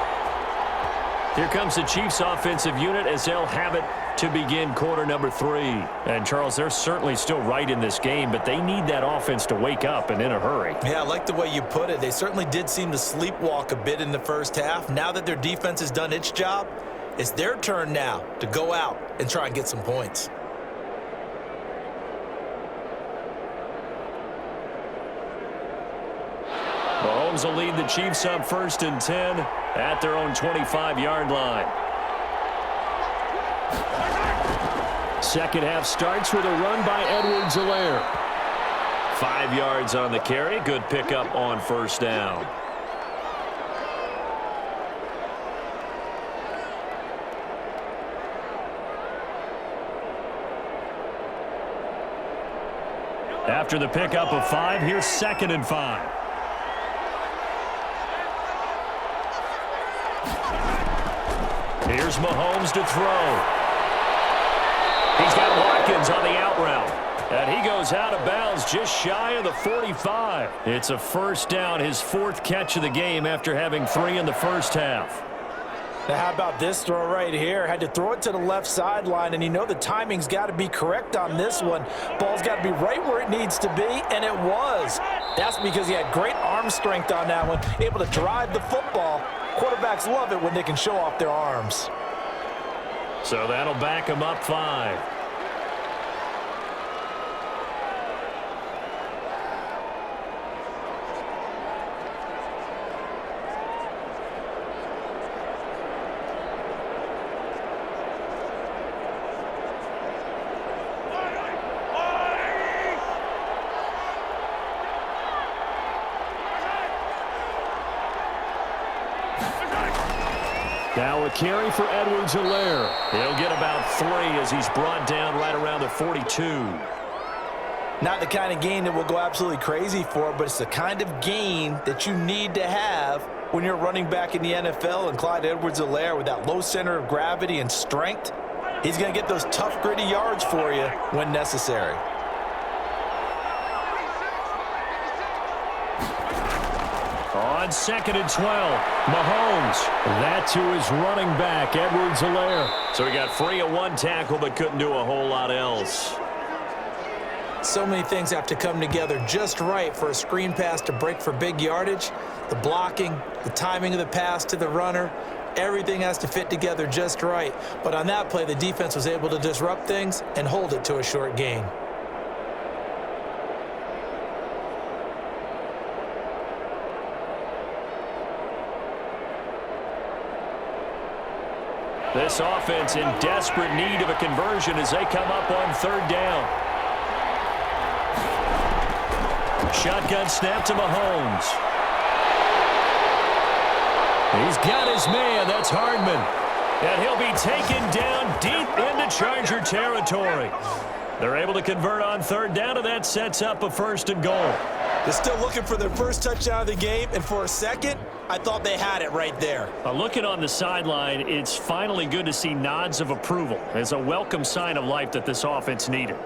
Here comes the Chiefs offensive unit as they'll have it to begin quarter number 3. And, Charles, they're certainly still right in this game, but they need that offense to wake up and in a hurry. Yeah, I like the way you put it. They certainly did seem to sleepwalk a bit in the first half. Now that their defense has done its job, it's their turn now to go out and try and get some points. Mahomes will lead the Chiefs up 1st and 10 at their own 25-yard line. Second half starts with a run by Edwards-Helaire. 5 yards on the carry. Good pickup on first down. After the pickup of 5, here's 2nd and 5. Here's Mahomes to throw. He's got Watkins on the out route. And he goes out of bounds just shy of the 45. It's a first down, his 4th catch of the game after having 3 in the first half. Now, how about this throw right here? Had to throw it to the left sideline, and you know the timing's got to be correct on this one. Ball's got to be right where it needs to be, and it was. That's because he had great arm strength on that one, able to drive the football. Quarterbacks love it when they can show off their arms. So that'll back him up 5. Now a carry for Edwards-Helaire. He'll get about 3 as he's brought down right around the 42. Not the kind of gain that we'll go absolutely crazy for, but it's the kind of gain that you need to have when you're running back in the NFL. And Clyde Edwards-Helaire, with that low center of gravity and strength, he's going to get those tough, gritty yards for you when necessary. On 2nd and 12, Mahomes. That to his running back, Edwards-Helaire. So he got free of 1 tackle but couldn't do a whole lot else. So many things have to come together just right for a screen pass to break for big yardage. The blocking, the timing of the pass to the runner, everything has to fit together just right. But on that play, the defense was able to disrupt things and hold it to a short gain. This offense in desperate need of a conversion as they come up on third down. Shotgun snap to Mahomes. He's got his man. That's Hardman. And he'll be taken down deep into Charger territory. They're able to convert on third down, and that sets up a 1st and goal. They're still looking for their first touchdown of the game, and for a second, I thought they had it right there. Looking on the sideline, it's finally good to see nods of approval as a welcome sign of life that this offense needed.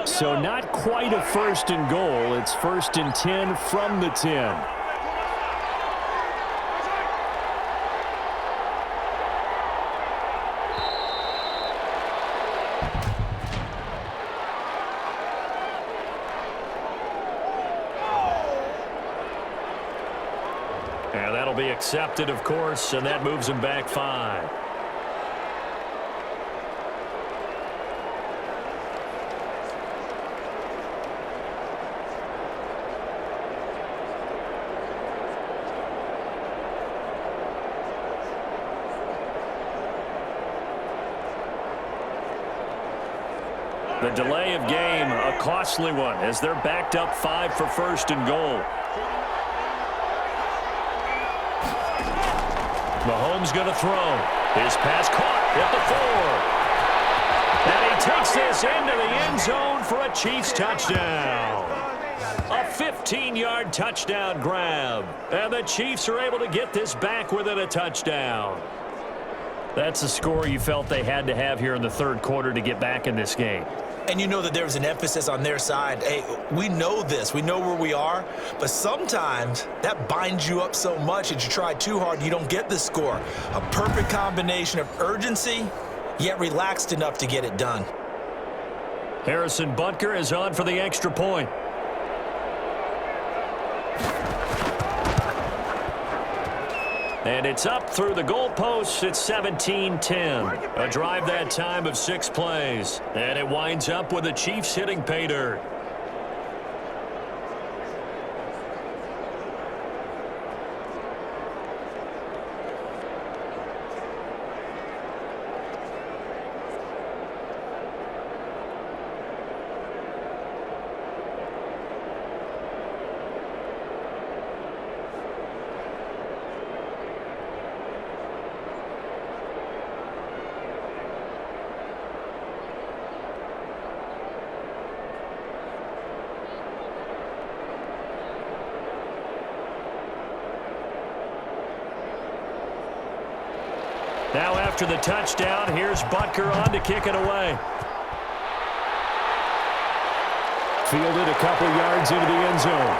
So not quite a 1st and goal. It's 1st and 10 from the 10. And that'll be accepted, of course, and that moves him back 5. The delay of game, a costly one, as they're backed up 5 for 1st and goal. Mahomes going to throw. His pass caught at the 4. And he takes this into the end zone for a Chiefs touchdown. A 15-yard touchdown grab. And the Chiefs are able to get this back within a touchdown. That's a score you felt they had to have here in the 3rd quarter to get back in this game. And you know that there was an emphasis on their side. Hey, we know this. We know where we are. But sometimes that binds you up so much that you try too hard, you don't get the score. A perfect combination of urgency, yet relaxed enough to get it done. Harrison Butker is on for the extra point. And it's up through the goalposts. It's 17-10. A drive that time of 6 plays. And it winds up with the Chiefs hitting pay dirt. Now after the touchdown, here's Butker on to kick it away. Fielded a couple yards into the end zone.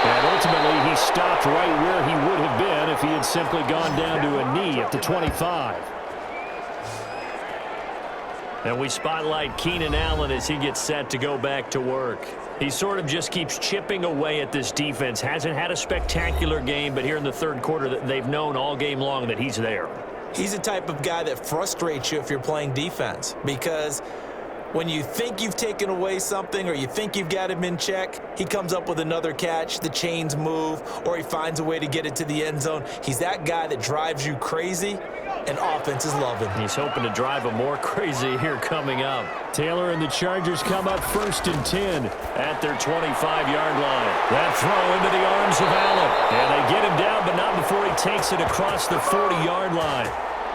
And ultimately, he stopped right where he would have been if he had simply gone down to a knee at the 25. And we spotlight Keenan Allen as he gets set to go back to work. He sort of just keeps chipping away at this defense. Hasn't had a spectacular game, but here in the 3rd quarter, they've known all game long that he's there. He's the type of guy that frustrates you if you're playing defense, because when you think you've taken away something or you think you've got him in check, he comes up with another catch, the chains move, or he finds a way to get it to the end zone. He's that guy that drives you crazy, and offenses love him. He's hoping to drive him more crazy here coming up. Taylor and the Chargers come up 1st and 10 at their 25-yard line. That throw into the arms of Allen. And they get him down, but not before he takes it across the 40-yard line.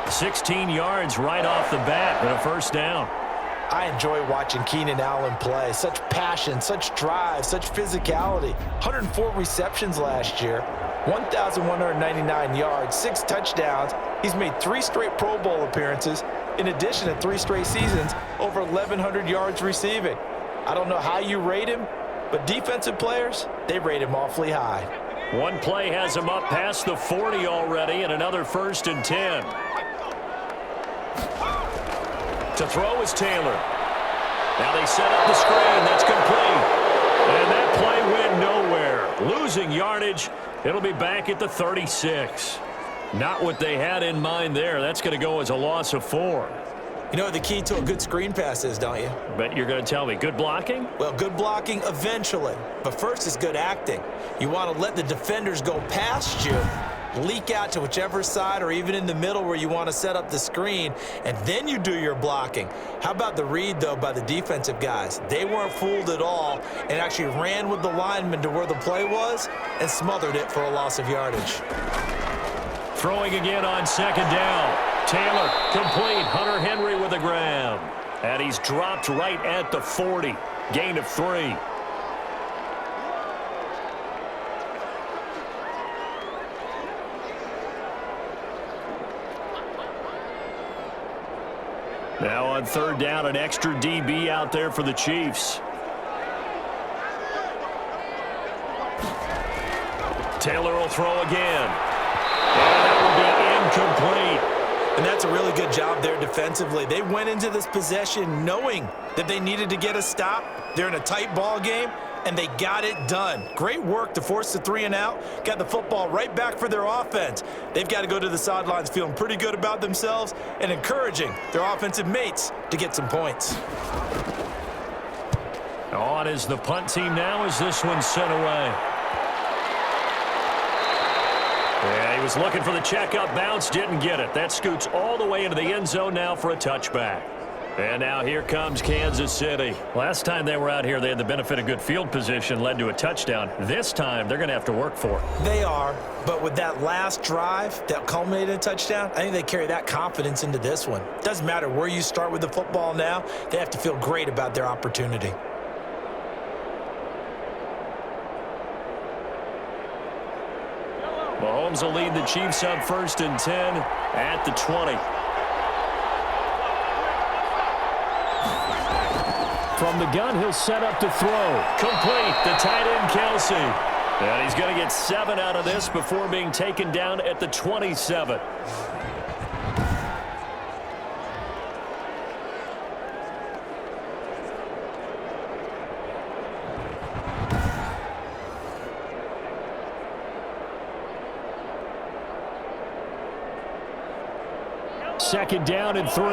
16 yards right off the bat and a 1st down. I enjoy watching Keenan Allen play. Such passion, such drive, such physicality. 104 receptions last year, 1,199 yards, 6 touchdowns. He's made 3 straight Pro Bowl appearances, in addition to 3 straight seasons, over 1,100 yards receiving. I don't know how you rate him, but defensive players, they rate him awfully high. One play has him up past the 40 already, and another 1st and 10. To throw is Taylor. Now they set up the screen. That's complete. And that play went nowhere. Losing yardage. It'll be back at the 36. Not what they had in mind there. That's going to go as a loss of 4. You know what the key to a good screen pass is, don't you? But you're going to tell me good blocking? Well, good blocking eventually. But first is good acting. You want to let the defenders go past you, leak out to whichever side or even in the middle where you want to set up the screen, and then you do your blocking. How about the read, though, by the defensive guys? They weren't fooled at all and actually ran with the lineman to where the play was and smothered it for a loss of yardage. Throwing again on second down. Taylor, complete. Hunter Henry with a grab. And he's dropped right at the 40. Gain of 3. Now on third down, an extra DB out there for the Chiefs. Taylor will throw again. And that will be incomplete. And that's a really good job there defensively. They went into this possession knowing that they needed to get a stop. They're in a tight ball game, and they got it done. Great work to force the 3 and out. Got the football right back for their offense. They've got to go to the sidelines feeling pretty good about themselves and encouraging their offensive mates to get some points. On is the punt team now as this one's sent away. Yeah, he was looking for the checkup bounce, didn't get it. That scoots all the way into the end zone now for a touchback. And now here comes Kansas City. Last time they were out here, they had the benefit of good field position, led to a touchdown. This time, they're going to have to work for it. They are, but with that last drive that culminated in a touchdown, I think they carry that confidence into this one. Doesn't matter where you start with the football now, they have to feel great about their opportunity. Mahomes will lead the Chiefs up 1st and 10 at the 20. From the gun, he'll set up to throw. Complete. The tight end, Kelsey. And he's going to get 7 out of this before being taken down at the 27. Second down and 3.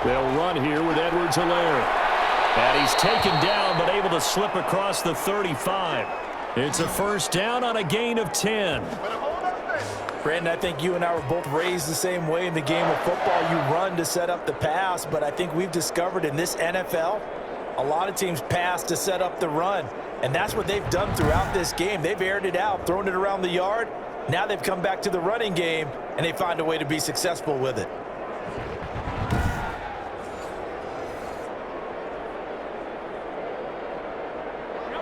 They'll run here with Edwards-Helaire. And he's taken down but able to slip across the 35. It's a first down on a gain of 10. Brandon, I think you and I were both raised the same way in the game of football. You run to set up the pass, but I think we've discovered in this NFL, a lot of teams pass to set up the run. And that's what they've done throughout this game. They've aired it out, thrown it around the yard. Now they've come back to the running game, and they find a way to be successful with it.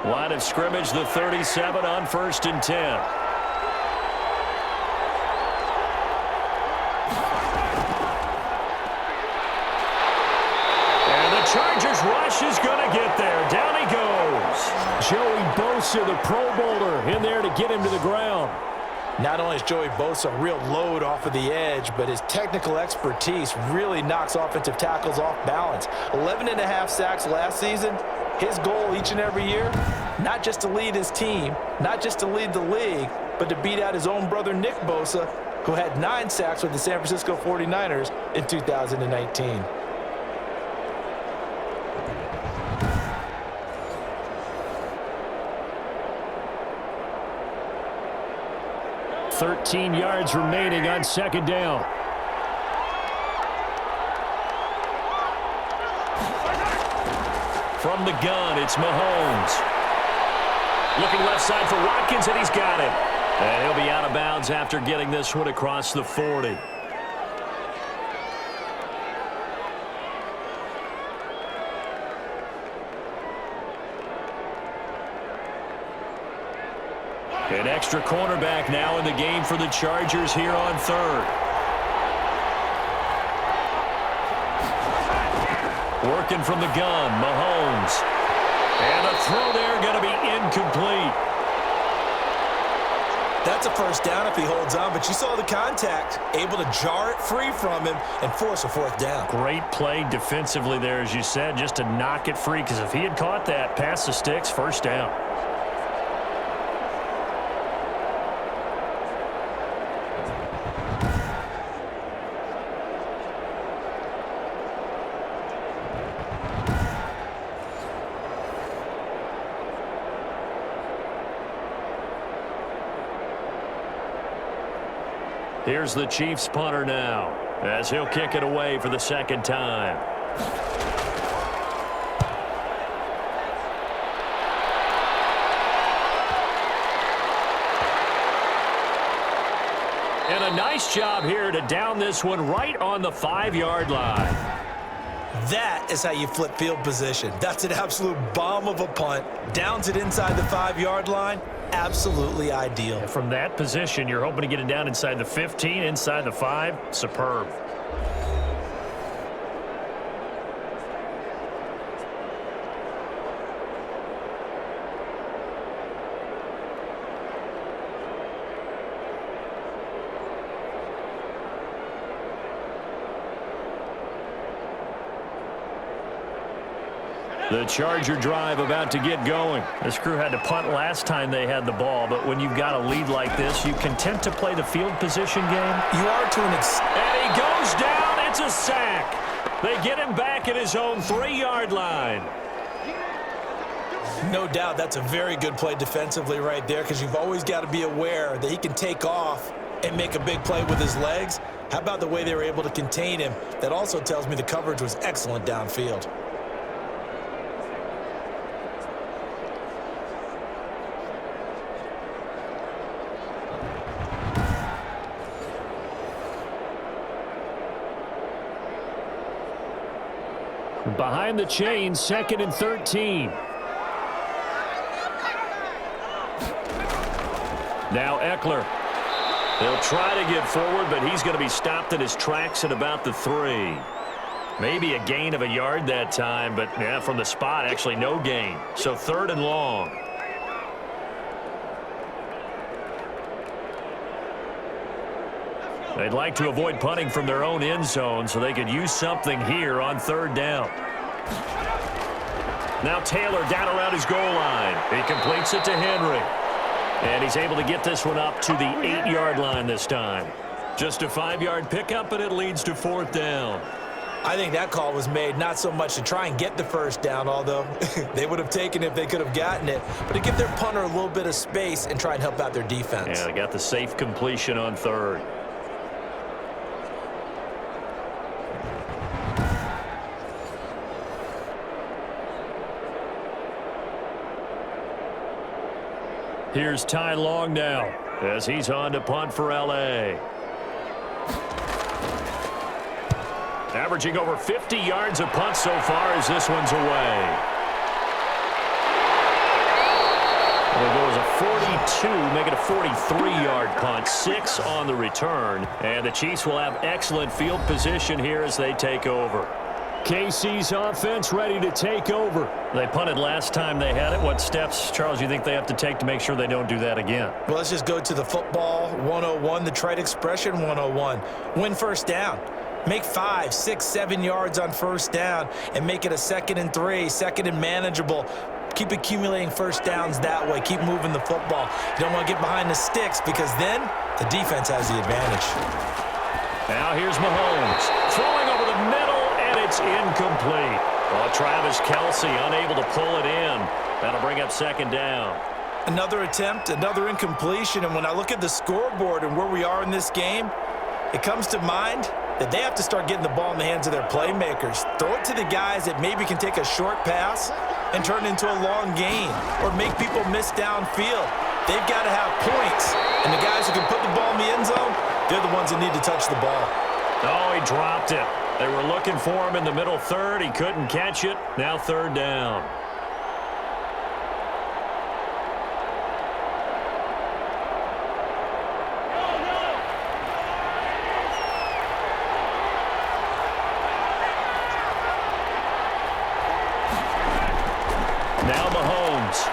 Line of scrimmage, the 37 on 1st and 10. And the Chargers rush is going to get there. Down he goes. Joey Bosa, the Pro Bowler, in there to get him to the ground. Not only is Joey Bosa a real load off of the edge, but his technical expertise really knocks offensive tackles off balance. 11.5 sacks last season. His goal each and every year, not just to lead his team, not just to lead the league, but to beat out his own brother Nick Bosa, who had 9 sacks with the San Francisco 49ers in 2019. $13 yards remaining on second down. From the gun, it's Mahomes. Looking left side for Watkins, and he's got it. And he'll be out of bounds after getting this one across the 40. An extra cornerback now in the game for the Chargers here on third. Working from the gun, Mahomes. And a throw there going to be incomplete. That's a first down if he holds on, but you saw the contact, able to jar it free from him and force a 4th down. Great play defensively there, as you said, just to knock it free, because if he had caught that, past the sticks, first down. Here's the Chiefs punter now, as he'll kick it away for the second time. And a nice job here to down this one right on the 5-yard line. That is how you flip field position. That's an absolute bomb of a punt. Downs it inside the 5-yard line. Absolutely ideal. And from that position, you're hoping to get it down inside the 15, inside the 5. Superb. The Charger drive about to get going. This crew had to punt last time they had the ball, but when you've got a lead like this, you content to play the field position game? You are to an extent. And he goes down. It's a sack. They get him back at his own 3-yard line. No doubt that's a very good play defensively right there, because you've always got to be aware that he can take off and make a big play with his legs. How about the way they were able to contain him? That also tells me the coverage was excellent downfield. Behind the chain, 2nd and 13. Now Eckler. He'll try to get forward, but he's going to be stopped in his tracks at about the 3. Maybe a gain of a yard that time, but yeah, from the spot, actually no gain. So 3rd and long. They'd like to avoid punting from their own end zone so they could use something here on 3rd down. Now Taylor down around his goal line. He completes it to Henry. And he's able to get this one up to the 8-yard line this time. Just a 5-yard pickup, but it leads to 4th down. I think that call was made not so much to try and get the first down, although they would have taken it if they could have gotten it, but to give their punter a little bit of space and try and help out their defense. Yeah, they got the safe completion on 3rd. Here's Ty Long now as he's on to punt for L.A. Averaging over 50 yards a punt so far as this one's away. It goes a 42, make it a 43-yard punt, 6 on the return. And the Chiefs will have excellent field position here as they take over. KC's offense ready to take over. They punted last time they had it. What steps, Charles, do you think they have to take to make sure they don't do that again? Well, let's just go to the football 101, the trite expression 101. Win first down. Make 5, 6, 7 yards on first down and make it a 2nd and 3, 2nd and manageable. Keep accumulating first downs that way. Keep moving the football. You don't want to get behind the sticks because then the defense has the advantage. Now here's Mahomes throwing over the middle. It's incomplete. Well, Travis Kelce unable to pull it in. That'll bring up 2nd down. Another attempt, another incompletion, and when I look at the scoreboard and where we are in this game, it comes to mind that they have to start getting the ball in the hands of their playmakers. Throw it to the guys that maybe can take a short pass and turn it into a long gain or make people miss downfield. They've got to have points, and the guys who can put the ball in the end zone, they're the ones that need to touch the ball. Oh, he dropped it. They were looking for him in the middle 3rd. He couldn't catch it. Now 3rd down. Now Mahomes.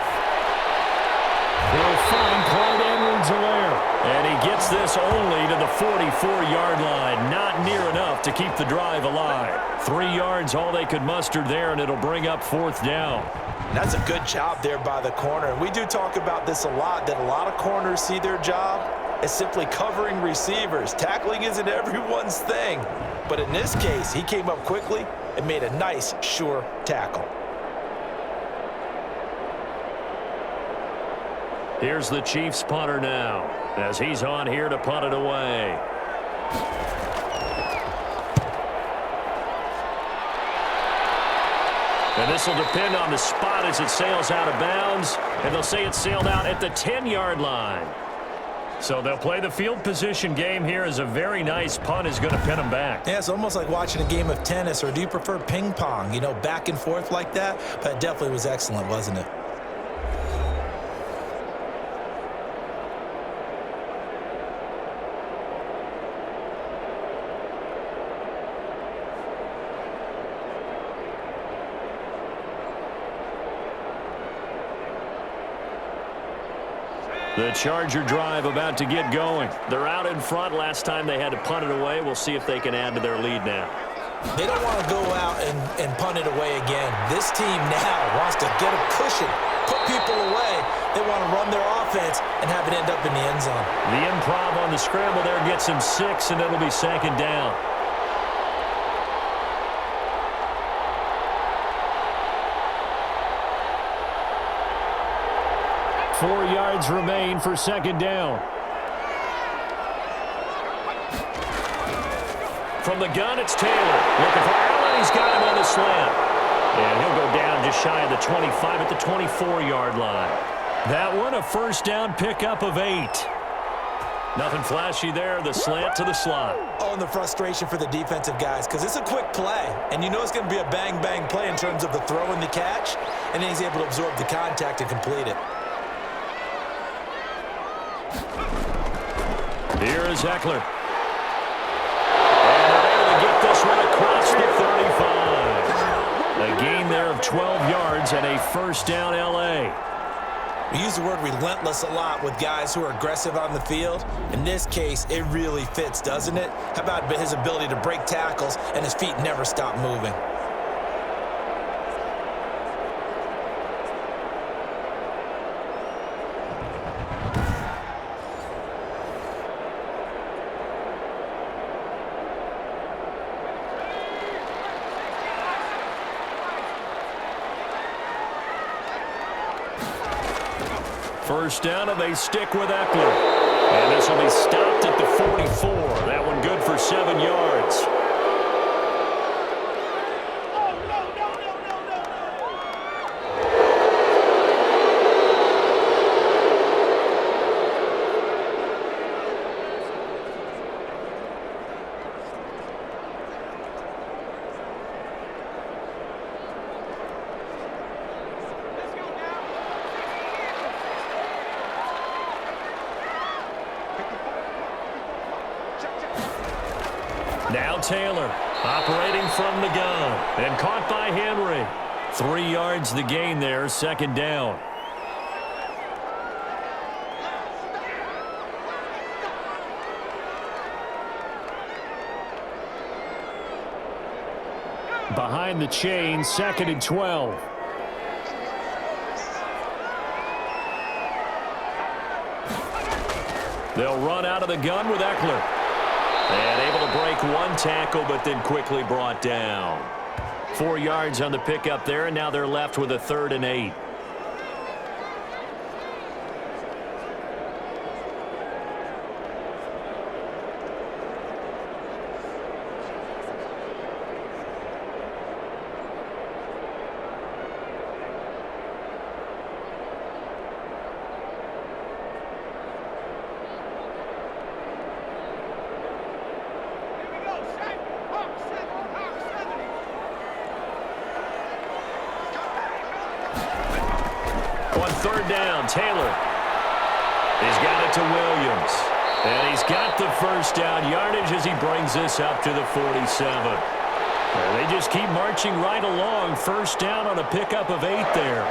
He'll find Clyde Edwards-Helaire. And he gets this only to the 44-yard line. Not near enough to keep the drive alive. 3 yards, all they could muster there, and it'll bring up 4th down. That's a good job there by the corner. And we do talk about this a lot, that a lot of corners see their job as simply covering receivers. Tackling isn't everyone's thing. But in this case, he came up quickly and made a nice, sure tackle. Here's the Chiefs punter now as he's on here to punt it away. And this will depend on the spot as it sails out of bounds. And they'll say it sailed out at the 10-yard line. So they'll play the field position game here as a very nice punt is going to pin them back. Yeah, it's almost like watching a game of tennis, or do you prefer ping pong? You know, back and forth like that? But it definitely was excellent, wasn't it? The Charger drive about to get going. They're out in front. Last time they had to punt it away. We'll see if they can add to their lead now. They don't want to go out and punt it away again. This team now wants to get a cushion, put people away. They want to run their offense and have it end up in the end zone. The improv on the scramble there gets him 6, and it'll be 2nd down. Four yards remain for 2nd down. From the gun, it's Taylor. Looking for Allen. He's got him on the slant. And he'll go down just shy of the 25 at the 24-yard line. That one, a 1st down pickup of 8. Nothing flashy there. The slant to the slot. Oh, and the frustration for the defensive guys, because it's a quick play. And you know it's going to be a bang-bang play in terms of the throw and the catch. And then he's able to absorb the contact and complete it. Here is Eckler. And they're able to get this one across the 35. A gain there of 12 yards and a 1st down L.A. We use the word relentless a lot with guys who are aggressive on the field. In this case, it really fits, doesn't it? How about his ability to break tackles and his feet never stop moving? First down, and they stick with Eckler. And this will be stopped at the 44. That one good for 7 yards. Now Taylor, operating from the gun, and caught by Henry. 3 yards the gain there, 2nd down. Behind the chain, 2nd and 12. They'll run out of the gun with Eckler. And able to break one tackle, but then quickly brought down. 4 yards on the pickup there, and now they're left with a 3rd and 8. On 3rd down, Taylor. He's got it to Williams. And he's got the 1st down yardage as he brings this up to the 47. And they just keep marching right along. 1st down on a pickup of 8 there.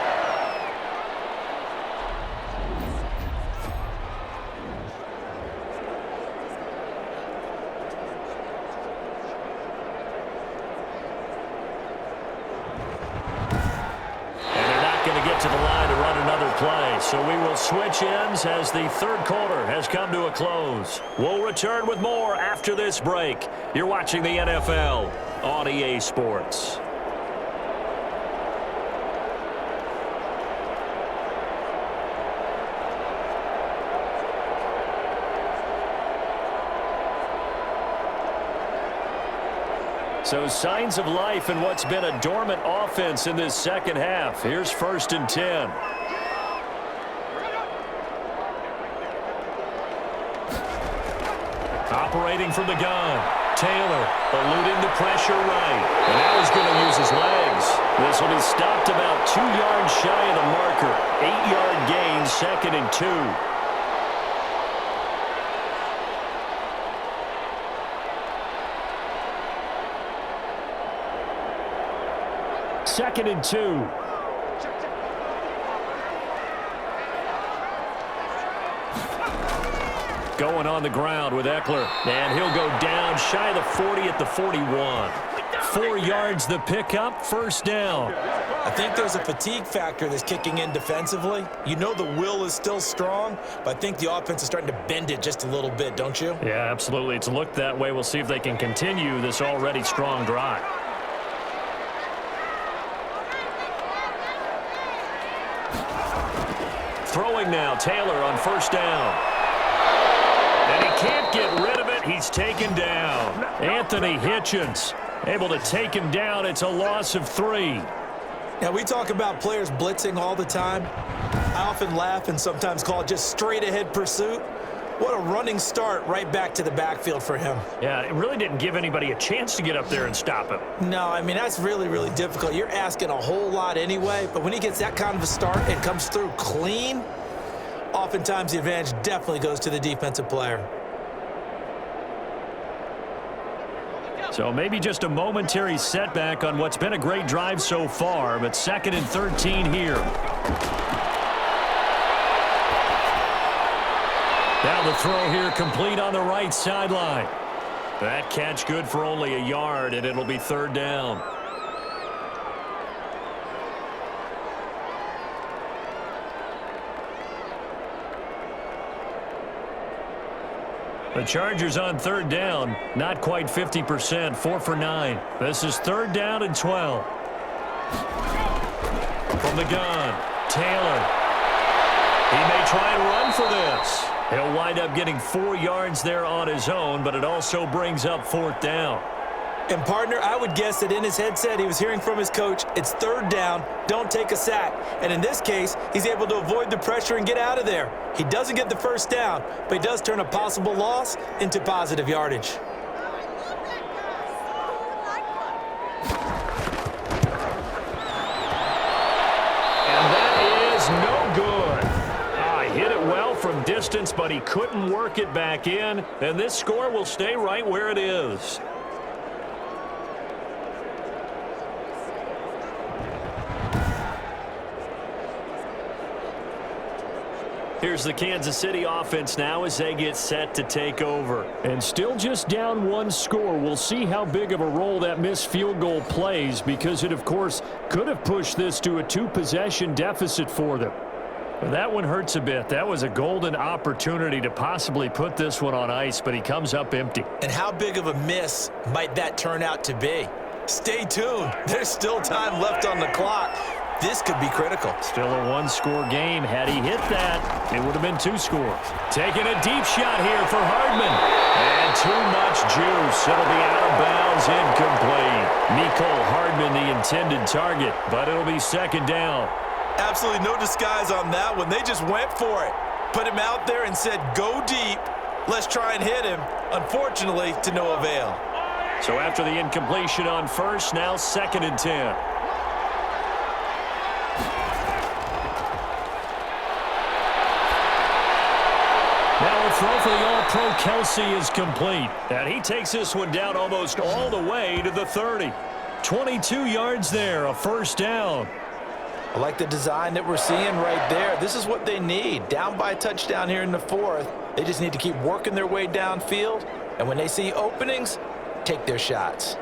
To the line to run another play. So we will switch ends as the 3rd quarter has come to a close. We'll return with more after this break. You're watching the NFL on EA Sports. So signs of life in what's been a dormant offense in this second half. Here's 1st and 10. Operating from the gun. Taylor eluding the pressure right. And now he's going to use his legs. This will be stopped about 2 yards shy of the marker. 8-yard gain, 2nd and 2. 2nd and 2. Going on the ground with Eckler. And he'll go down shy of the 40 at the 41. 4 yards the pickup, 1st down. I think there's a fatigue factor that's kicking in defensively. You know the will is still strong, but I think the offense is starting to bend it just a little bit, don't you? Yeah, absolutely. It's looked that way. We'll see if they can continue this already strong drive. Throwing now, Taylor on 1st down. And he can't get rid of it. He's taken down. Anthony Hitchens able to take him down. It's a loss of 3. Now, we talk about players blitzing all the time. I often laugh and sometimes call it just straight-ahead pursuit. What a running start right back to the backfield for him. Yeah, it really didn't give anybody a chance to get up there and stop him. No, I mean, that's really, really difficult. You're asking a whole lot anyway, but when he gets that kind of a start and comes through clean, oftentimes the advantage definitely goes to the defensive player. So maybe just a momentary setback on what's been a great drive so far, but 2nd and 13 here. Now the throw here complete on the right sideline. That catch good for only a yard, and it'll be 3rd down. The Chargers on 3rd down, not quite 50%, 4 for 9. This is 3rd down and 12. From the gun, Taylor. He may try and run for this. He'll wind up getting 4 yards there on his own, but it also brings up 4th down. And, partner, I would guess that in his headset he was hearing from his coach, it's 3rd down, don't take a sack. And in this case, he's able to avoid the pressure and get out of there. He doesn't get the 1st down, but he does turn a possible loss into positive yardage. And that is no good. Hit it well from distance, but he couldn't work it back in. And this score will stay right where it is. Here's the Kansas City offense now as they get set to take over. And still just down 1 score. We'll see how big of a role that missed field goal plays, because it, of course, could have pushed this to a 2-possession deficit for them. But that one hurts a bit. That was a golden opportunity to possibly put this one on ice, but he comes up empty. And how big of a miss might that turn out to be? Stay tuned. There's still time left on the clock. This could be critical. Still a 1-score game. Had he hit that, it would have been 2 scores. Taking a deep shot here for Hardman. And too much juice. It'll be out of bounds, incomplete. Nicole Hardman, the intended target, but it'll be 2nd down. Absolutely no disguise on that one. They just went for it. Put him out there and said, go deep. Let's try and hit him. Unfortunately, to no avail. So after the incompletion on 1st, now 2nd and 10. Now a throw for the All-Pro Kelsey is complete. And he takes this one down almost all the way to the 30. 22 yards there, a 1st down. I like the design that we're seeing right there. This is what they need. Down by a touchdown here in the 4th. They just need to keep working their way downfield. And when they see openings, take their shots.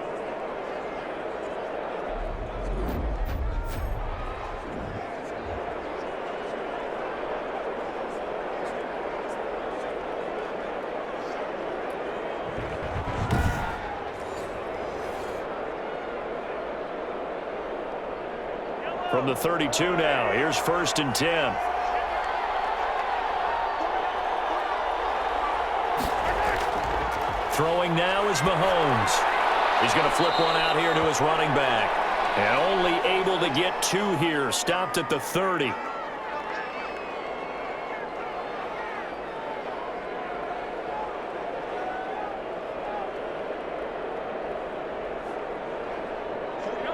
From the 32 now, here's 1st and 10. Throwing now is Mahomes. He's going to flip one out here to his running back. And only able to get 2 here. Stopped at the 30.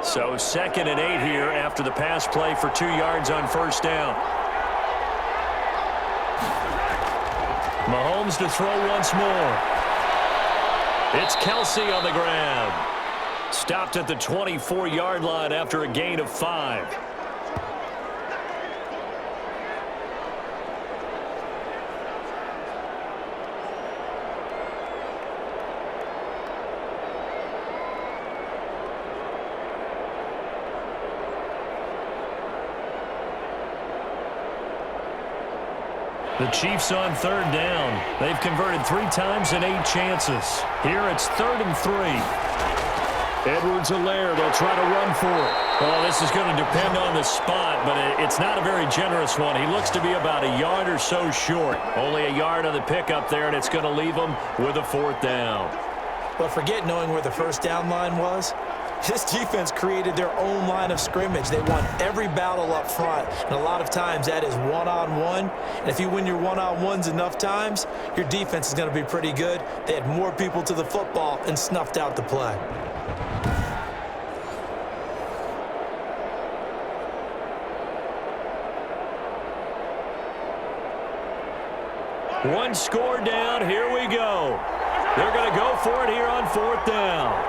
So 2nd and 8 here after the pass play for 2 yards on first down. Mahomes to throw once more. It's Kelsey on the grab. Stopped at the 24-yard line after a gain of 5. The Chiefs on 3rd down. They've converted 3 times in 8 chances. Here it's 3rd and 3. Edwards-Helaire, they'll try to run for it. Well, this is going to depend on the spot, but it's not a very generous one. He looks to be about a yard or so short. Only a yard on the pickup there, and it's going to leave him with a 4th down. But forget knowing where the first down line was. This defense created their own line of scrimmage. They won every battle up front, and a lot of times that is one-on-one. And if you win your one-on-ones enough times, your defense is going to be pretty good. They had more people to the football and snuffed out the play. One score down. Here we go. They're going to go for it here on 4th down.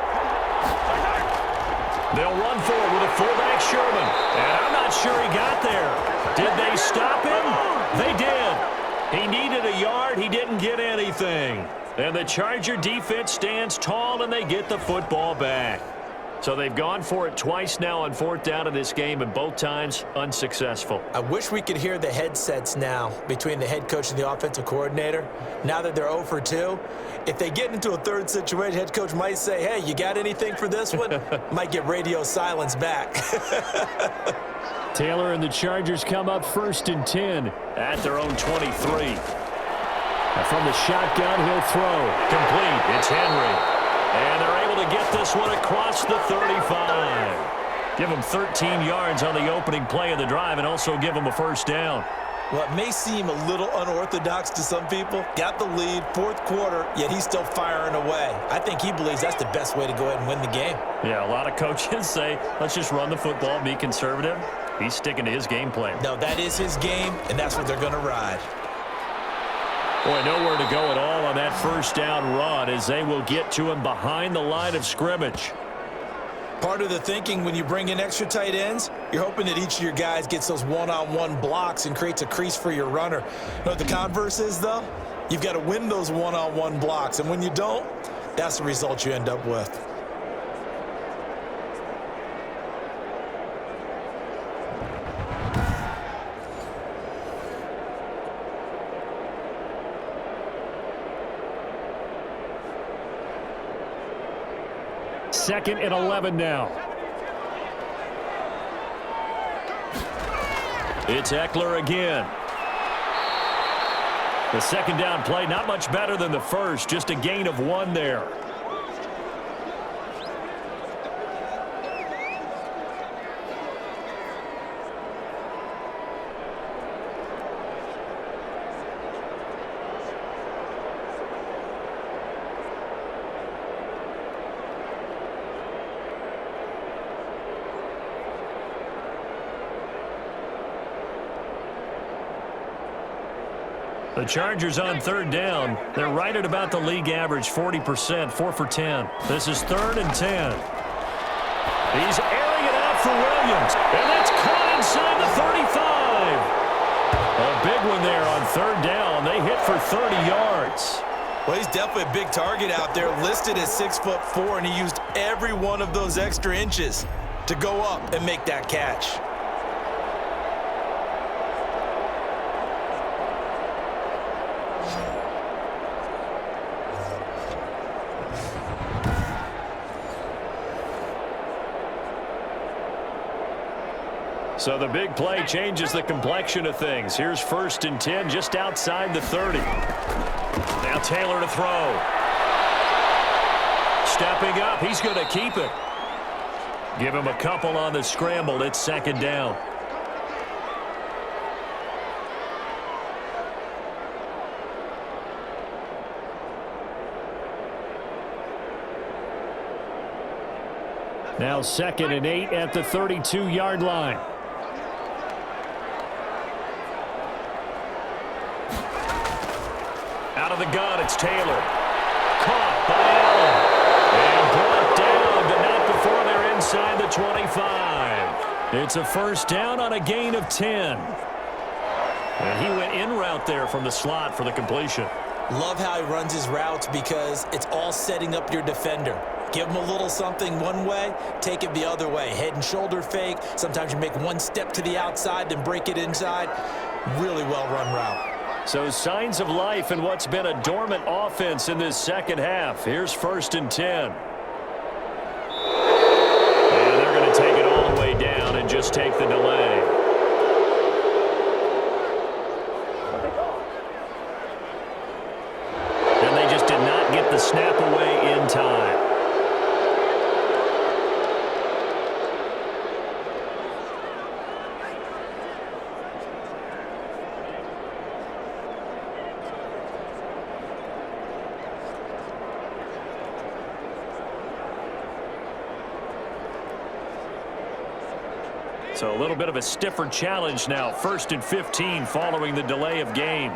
They'll run for it with a fullback, Sherman. And I'm not sure he got there. Did they stop him? They did. He needed a yard. He didn't get anything. And the Charger defense stands tall, and they get the football back. So they've gone for it twice now on 4th down in this game, and both times unsuccessful. I wish we could hear the headsets now between the head coach and the offensive coordinator. Now that they're 0 for 2, if they get into a 3rd situation, head coach might say, hey, you got anything for this one? Might get radio silence back. Taylor and the Chargers come up 1st and 10 at their own 23. And from the shotgun, he'll throw. Complete. It's Henry. And they're able to get this one across the 35. Give them 13 yards on the opening play of the drive and also give them a 1st down. What may seem a little unorthodox to some people, got the lead, 4th quarter, yet he's still firing away. I think he believes that's the best way to go ahead and win the game. Yeah, a lot of coaches say, let's just run the football, be conservative. He's sticking to his game plan. No, that is his game, and that's what they're going to ride. Boy, nowhere to go at all on that 1st down run as they will get to him behind the line of scrimmage. Part of the thinking when you bring in extra tight ends, you're hoping that each of your guys gets those one-on-one blocks and creates a crease for your runner. You know what the converse is, though? You've got to win those one-on-one blocks, and when you don't, that's the result you end up with. Second and 11 now. It's Eckler again. The 2nd down play, not much better than the first, just a gain of 1 there. The Chargers on 3rd down. They're right at about the league average, 40%, 4 for 10. This is 3rd and 10. He's airing it out for Williams, and that's caught inside the 35. A big one there on 3rd down. They hit for 30 yards. Well, he's definitely a big target out there, listed at 6'4", and he used every one of those extra inches to go up and make that catch. So the big play changes the complexion of things. Here's 1st and 10 just outside the 30. Now Taylor to throw. stepping up. He's going to keep it. Give him a couple on the scramble. It's second down. Now 2nd and 8 at the 32-yard line. Out of the gun, it's Taylor. Caught by Allen. And brought down, but not before they're inside the 25. It's a first down on a gain of 10. And he went in route there from the slot for the completion. Love how he runs his routes because it's all setting up your defender. Give him a little something one way, take it the other way. Head and shoulder fake. Sometimes you make one step to the outside, then break it inside. Really well-run route. So signs of life in what's been a dormant offense in this second half. Here's 1st and 10. And they're going to take it all the way down and just take the delay. And they just did not get the snap away in time. So a little bit of a stiffer challenge now. 1st and 15 following the delay of game.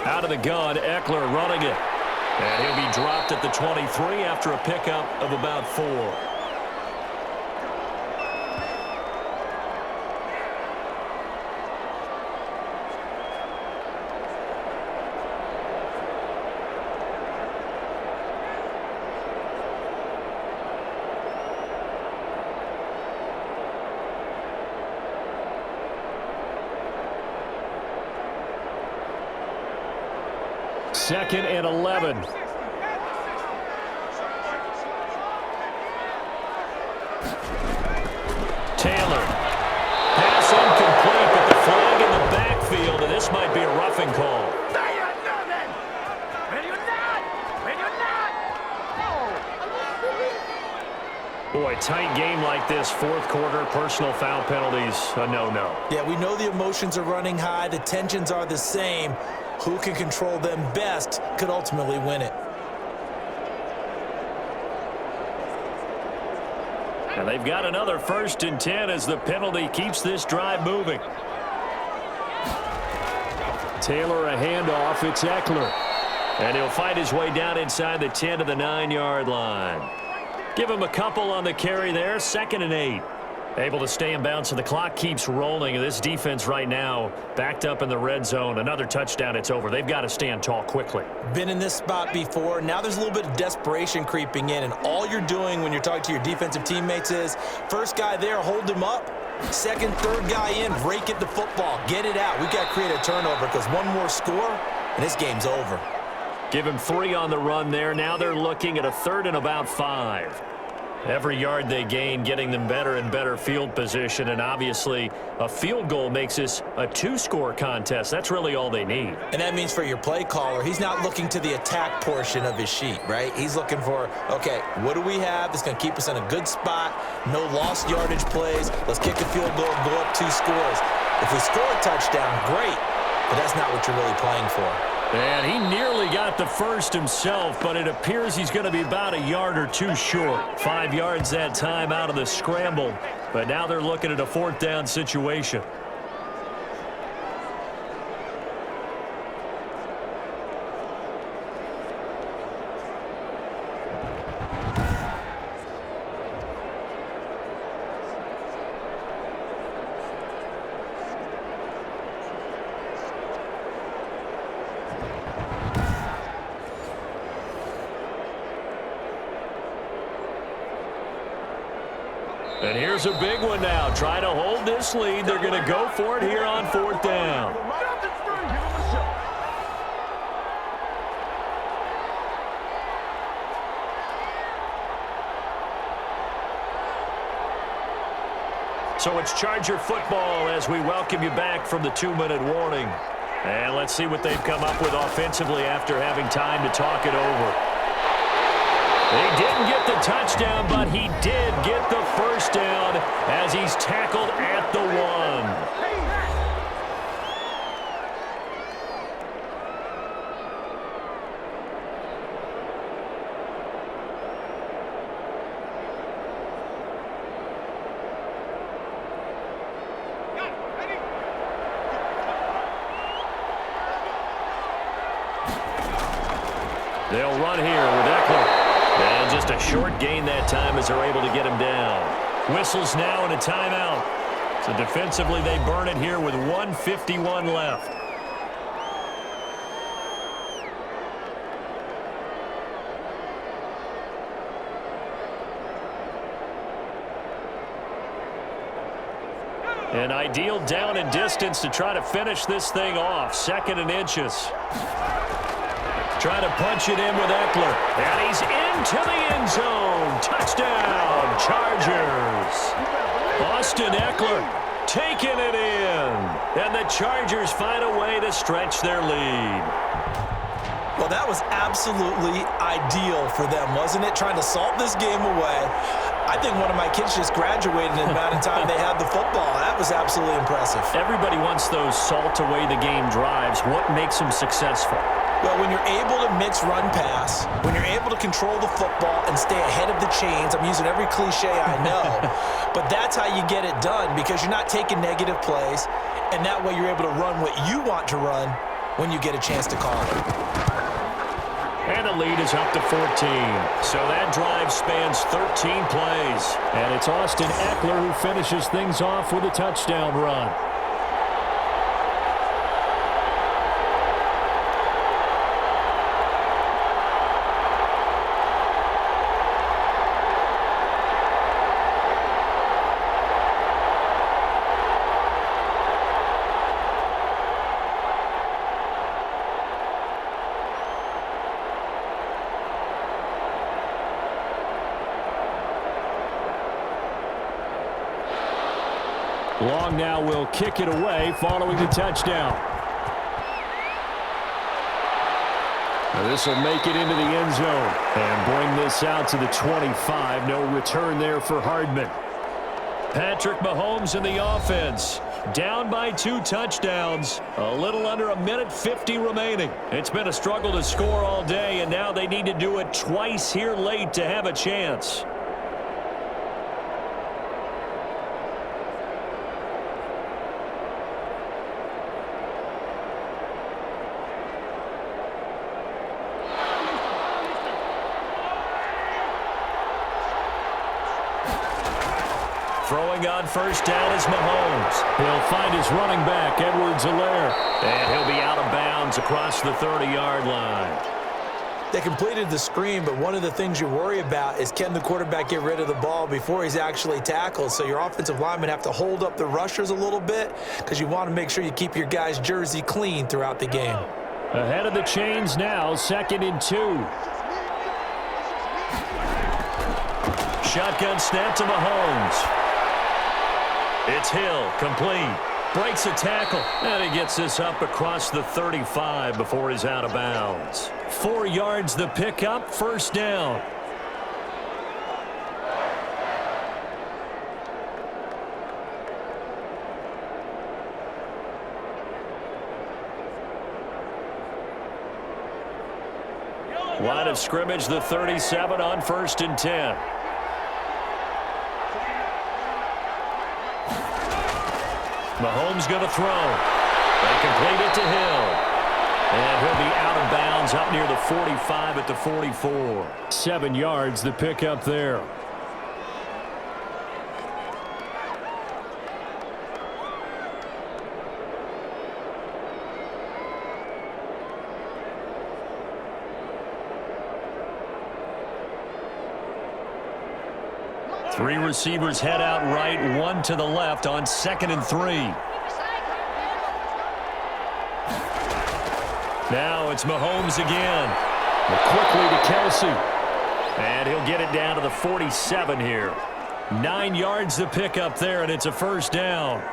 Out of the gun, Eckler running it. And he'll be dropped at the 23 after a pickup of about 4. Second and 11. Taylor. Pass incomplete, but the flag in the backfield, and this might be a roughing call. Boy, tight game like this, 4th quarter, personal foul penalties, a no-no. Yeah, we know the emotions are running high. The tensions are the same. Who can control them best could ultimately win it. And they've got another 1st and 10 as the penalty keeps this drive moving. Taylor a handoff. It's Eckler. And he'll fight his way down inside the 10 to the 9-yard line. Give him a couple on the carry there. 2nd and 8. Able to stay in bounds, so the clock keeps rolling. And this defense right now backed up in the red zone. Another touchdown, it's over. They've got to stand tall quickly. Been in this spot before. Now there's a little bit of desperation creeping in. And all you're doing when you're talking to your defensive teammates is, first guy there, hold him up. Second, third guy in, rake it the football. Get it out. We've got to create a turnover because one more score, and this game's over. Give him 3 on the run there. Now they're looking at a 3rd and about 5. Every yard they gain, getting them better and better field position, and obviously a field goal makes this a 2-score contest. That's really all they need. And that means for your play caller, he's not looking to the attack portion of his sheet, right? He's looking for, okay, what do we have that's going to keep us in a good spot? No lost yardage plays. Let's kick a field goal and go up 2 scores. If we score a touchdown, great, but that's not what you're really playing for. And he nearly got the first himself, but it appears he's going to be about a yard or 2 short. 5 yards that time out of the scramble, but now they're looking at a 4th down situation. And here's a big one now. Trying to hold this lead. They're going to go for it here on 4th down. So it's Charger football as we welcome you back from the 2-minute warning. And let's see what they've come up with offensively after having time to talk it over. He didn't get the touchdown, but he did get the first down as he's tackled at the 1. They'll run here with Eckler. And just a short gain that time as they're able to get him down. Whistles now and a timeout. So defensively they burn it here with 1:51 left. An ideal down and distance to try to finish this thing off. 2nd and inches. Trying to punch it in with Eckler. And he's into the end zone. Touchdown, Chargers. Austin Eckler taking it in. And the Chargers find a way to stretch their lead. Well, that was absolutely ideal for them, wasn't it? Trying to salt this game away. I think one of my kids just graduated in the amount of time they had the football. That was absolutely impressive. Everybody wants those salt away the game drives. What makes them successful? Well, when you're able to mix run-pass, when you're able to control the football and stay ahead of the chains, I'm using every cliche I know, but that's how you get it done because you're not taking negative plays, and that way you're able to run what you want to run when you get a chance to call it. And the lead is up to 14. So that drive spans 13 plays. And it's Austin Eckler who finishes things off with a touchdown run. Long now will kick it away following the touchdown. This will make it into the end zone and bring this out to the 25. No return there for Hardman. Patrick Mahomes in the offense. Down by 2 touchdowns. A little under 1:50 remaining. It's been a struggle to score all day, and now they need to do it twice here late to have a chance. Throwing on first down is Mahomes. He'll find his running back, Edwards-Helaire. And he'll be out of bounds across the 30-yard line. They completed the screen, but one of the things you worry about is can the quarterback get rid of the ball before he's actually tackled? So your offensive linemen have to hold up the rushers a little bit because you want to make sure you keep your guy's jersey clean throughout the game. Ahead of the chains now, 2nd and 2. Shotgun snap to Mahomes. It's Hill, complete. Breaks a tackle, and he gets this up across the 35 before he's out of bounds. 4 yards the pickup, first down. Line of scrimmage, the 37 on 1st and 10. Mahomes going to throw. They complete it to Hill. And he'll be out of bounds up near the 45 at the 44. 7 yards, the pickup there. Three receivers head out right, 1 to the left on 2nd and 3. Now it's Mahomes again. Quickly to Kelsey. And he'll get it down to the 47 here. 9 yards to pick up there, and it's a first down.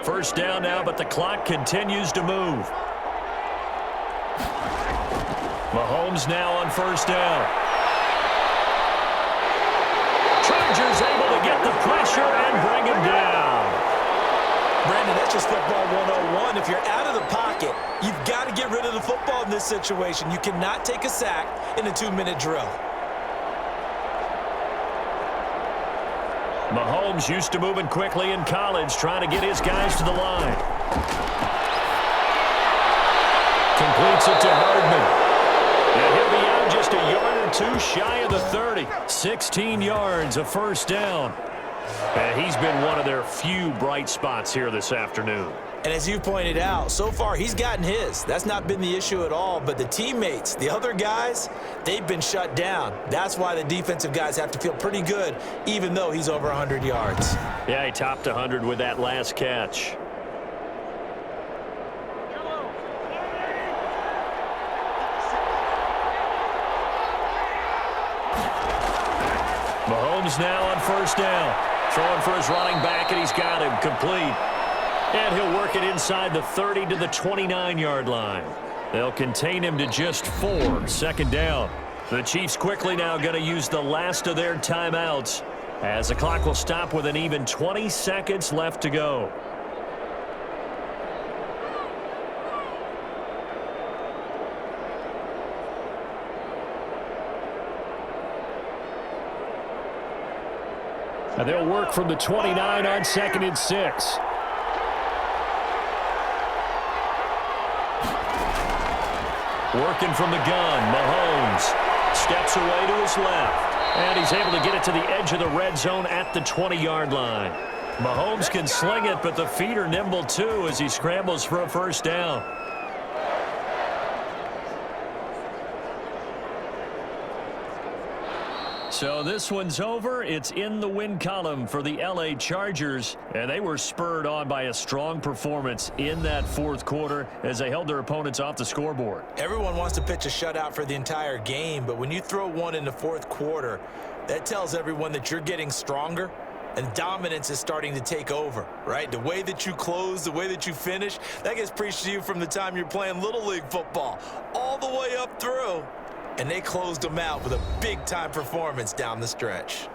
First down now, but the clock continues to move. Mahomes now on first down. Chargers able to get the pressure and bring him down. Brandon, that's just football 101. If you're out of the pocket, you've got to get rid of the football in this situation. You cannot take a sack in a 2-minute drill. Mahomes used to moving quickly in college, trying to get his guys to the line. Completes it to Hardman. And he'll be out just a yard or two shy of the 30. 16 yards, a first down. And he's been one of their few bright spots here this afternoon. And as you pointed out, so far he's gotten his. That's not been the issue at all. But the teammates, the other guys, they've been shut down. That's why the defensive guys have to feel pretty good, even though he's over 100 yards. Yeah, he topped 100 with that last catch. Mahomes now on first down. Throwing for his running back, and he's got him complete. And he'll work it inside the 30 to the 29-yard line. They'll contain him to just 4. Second down. The Chiefs quickly now going to use the last of their timeouts as the clock will stop with an even 20 seconds left to go. And they'll work from the 29 on 2nd and 6. Working from the gun, Mahomes steps away to his left. And he's able to get it to the edge of the red zone at the 20-yard line. Mahomes can sling it, but the feet are nimble too as he scrambles for a first down. So this one's over. It's in the win column for the LA Chargers, and they were spurred on by a strong performance in that fourth quarter as they held their opponents off the scoreboard. Everyone wants to pitch a shutout for the entire game, but when you throw one in the fourth quarter, that tells everyone that you're getting stronger and dominance is starting to take over, right? The way that you close, the way that you finish, that gets preached to you from the time you're playing Little League football all the way up through. And they closed them out with a big-time performance down the stretch.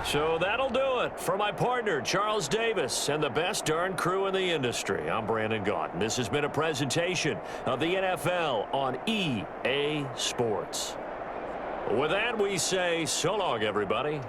So that'll do it for my partner, Charles Davis, and the best darn crew in the industry. I'm Brandon Gaudin. This has been a presentation of the NFL on EA Sports. With that, we say so long, everybody.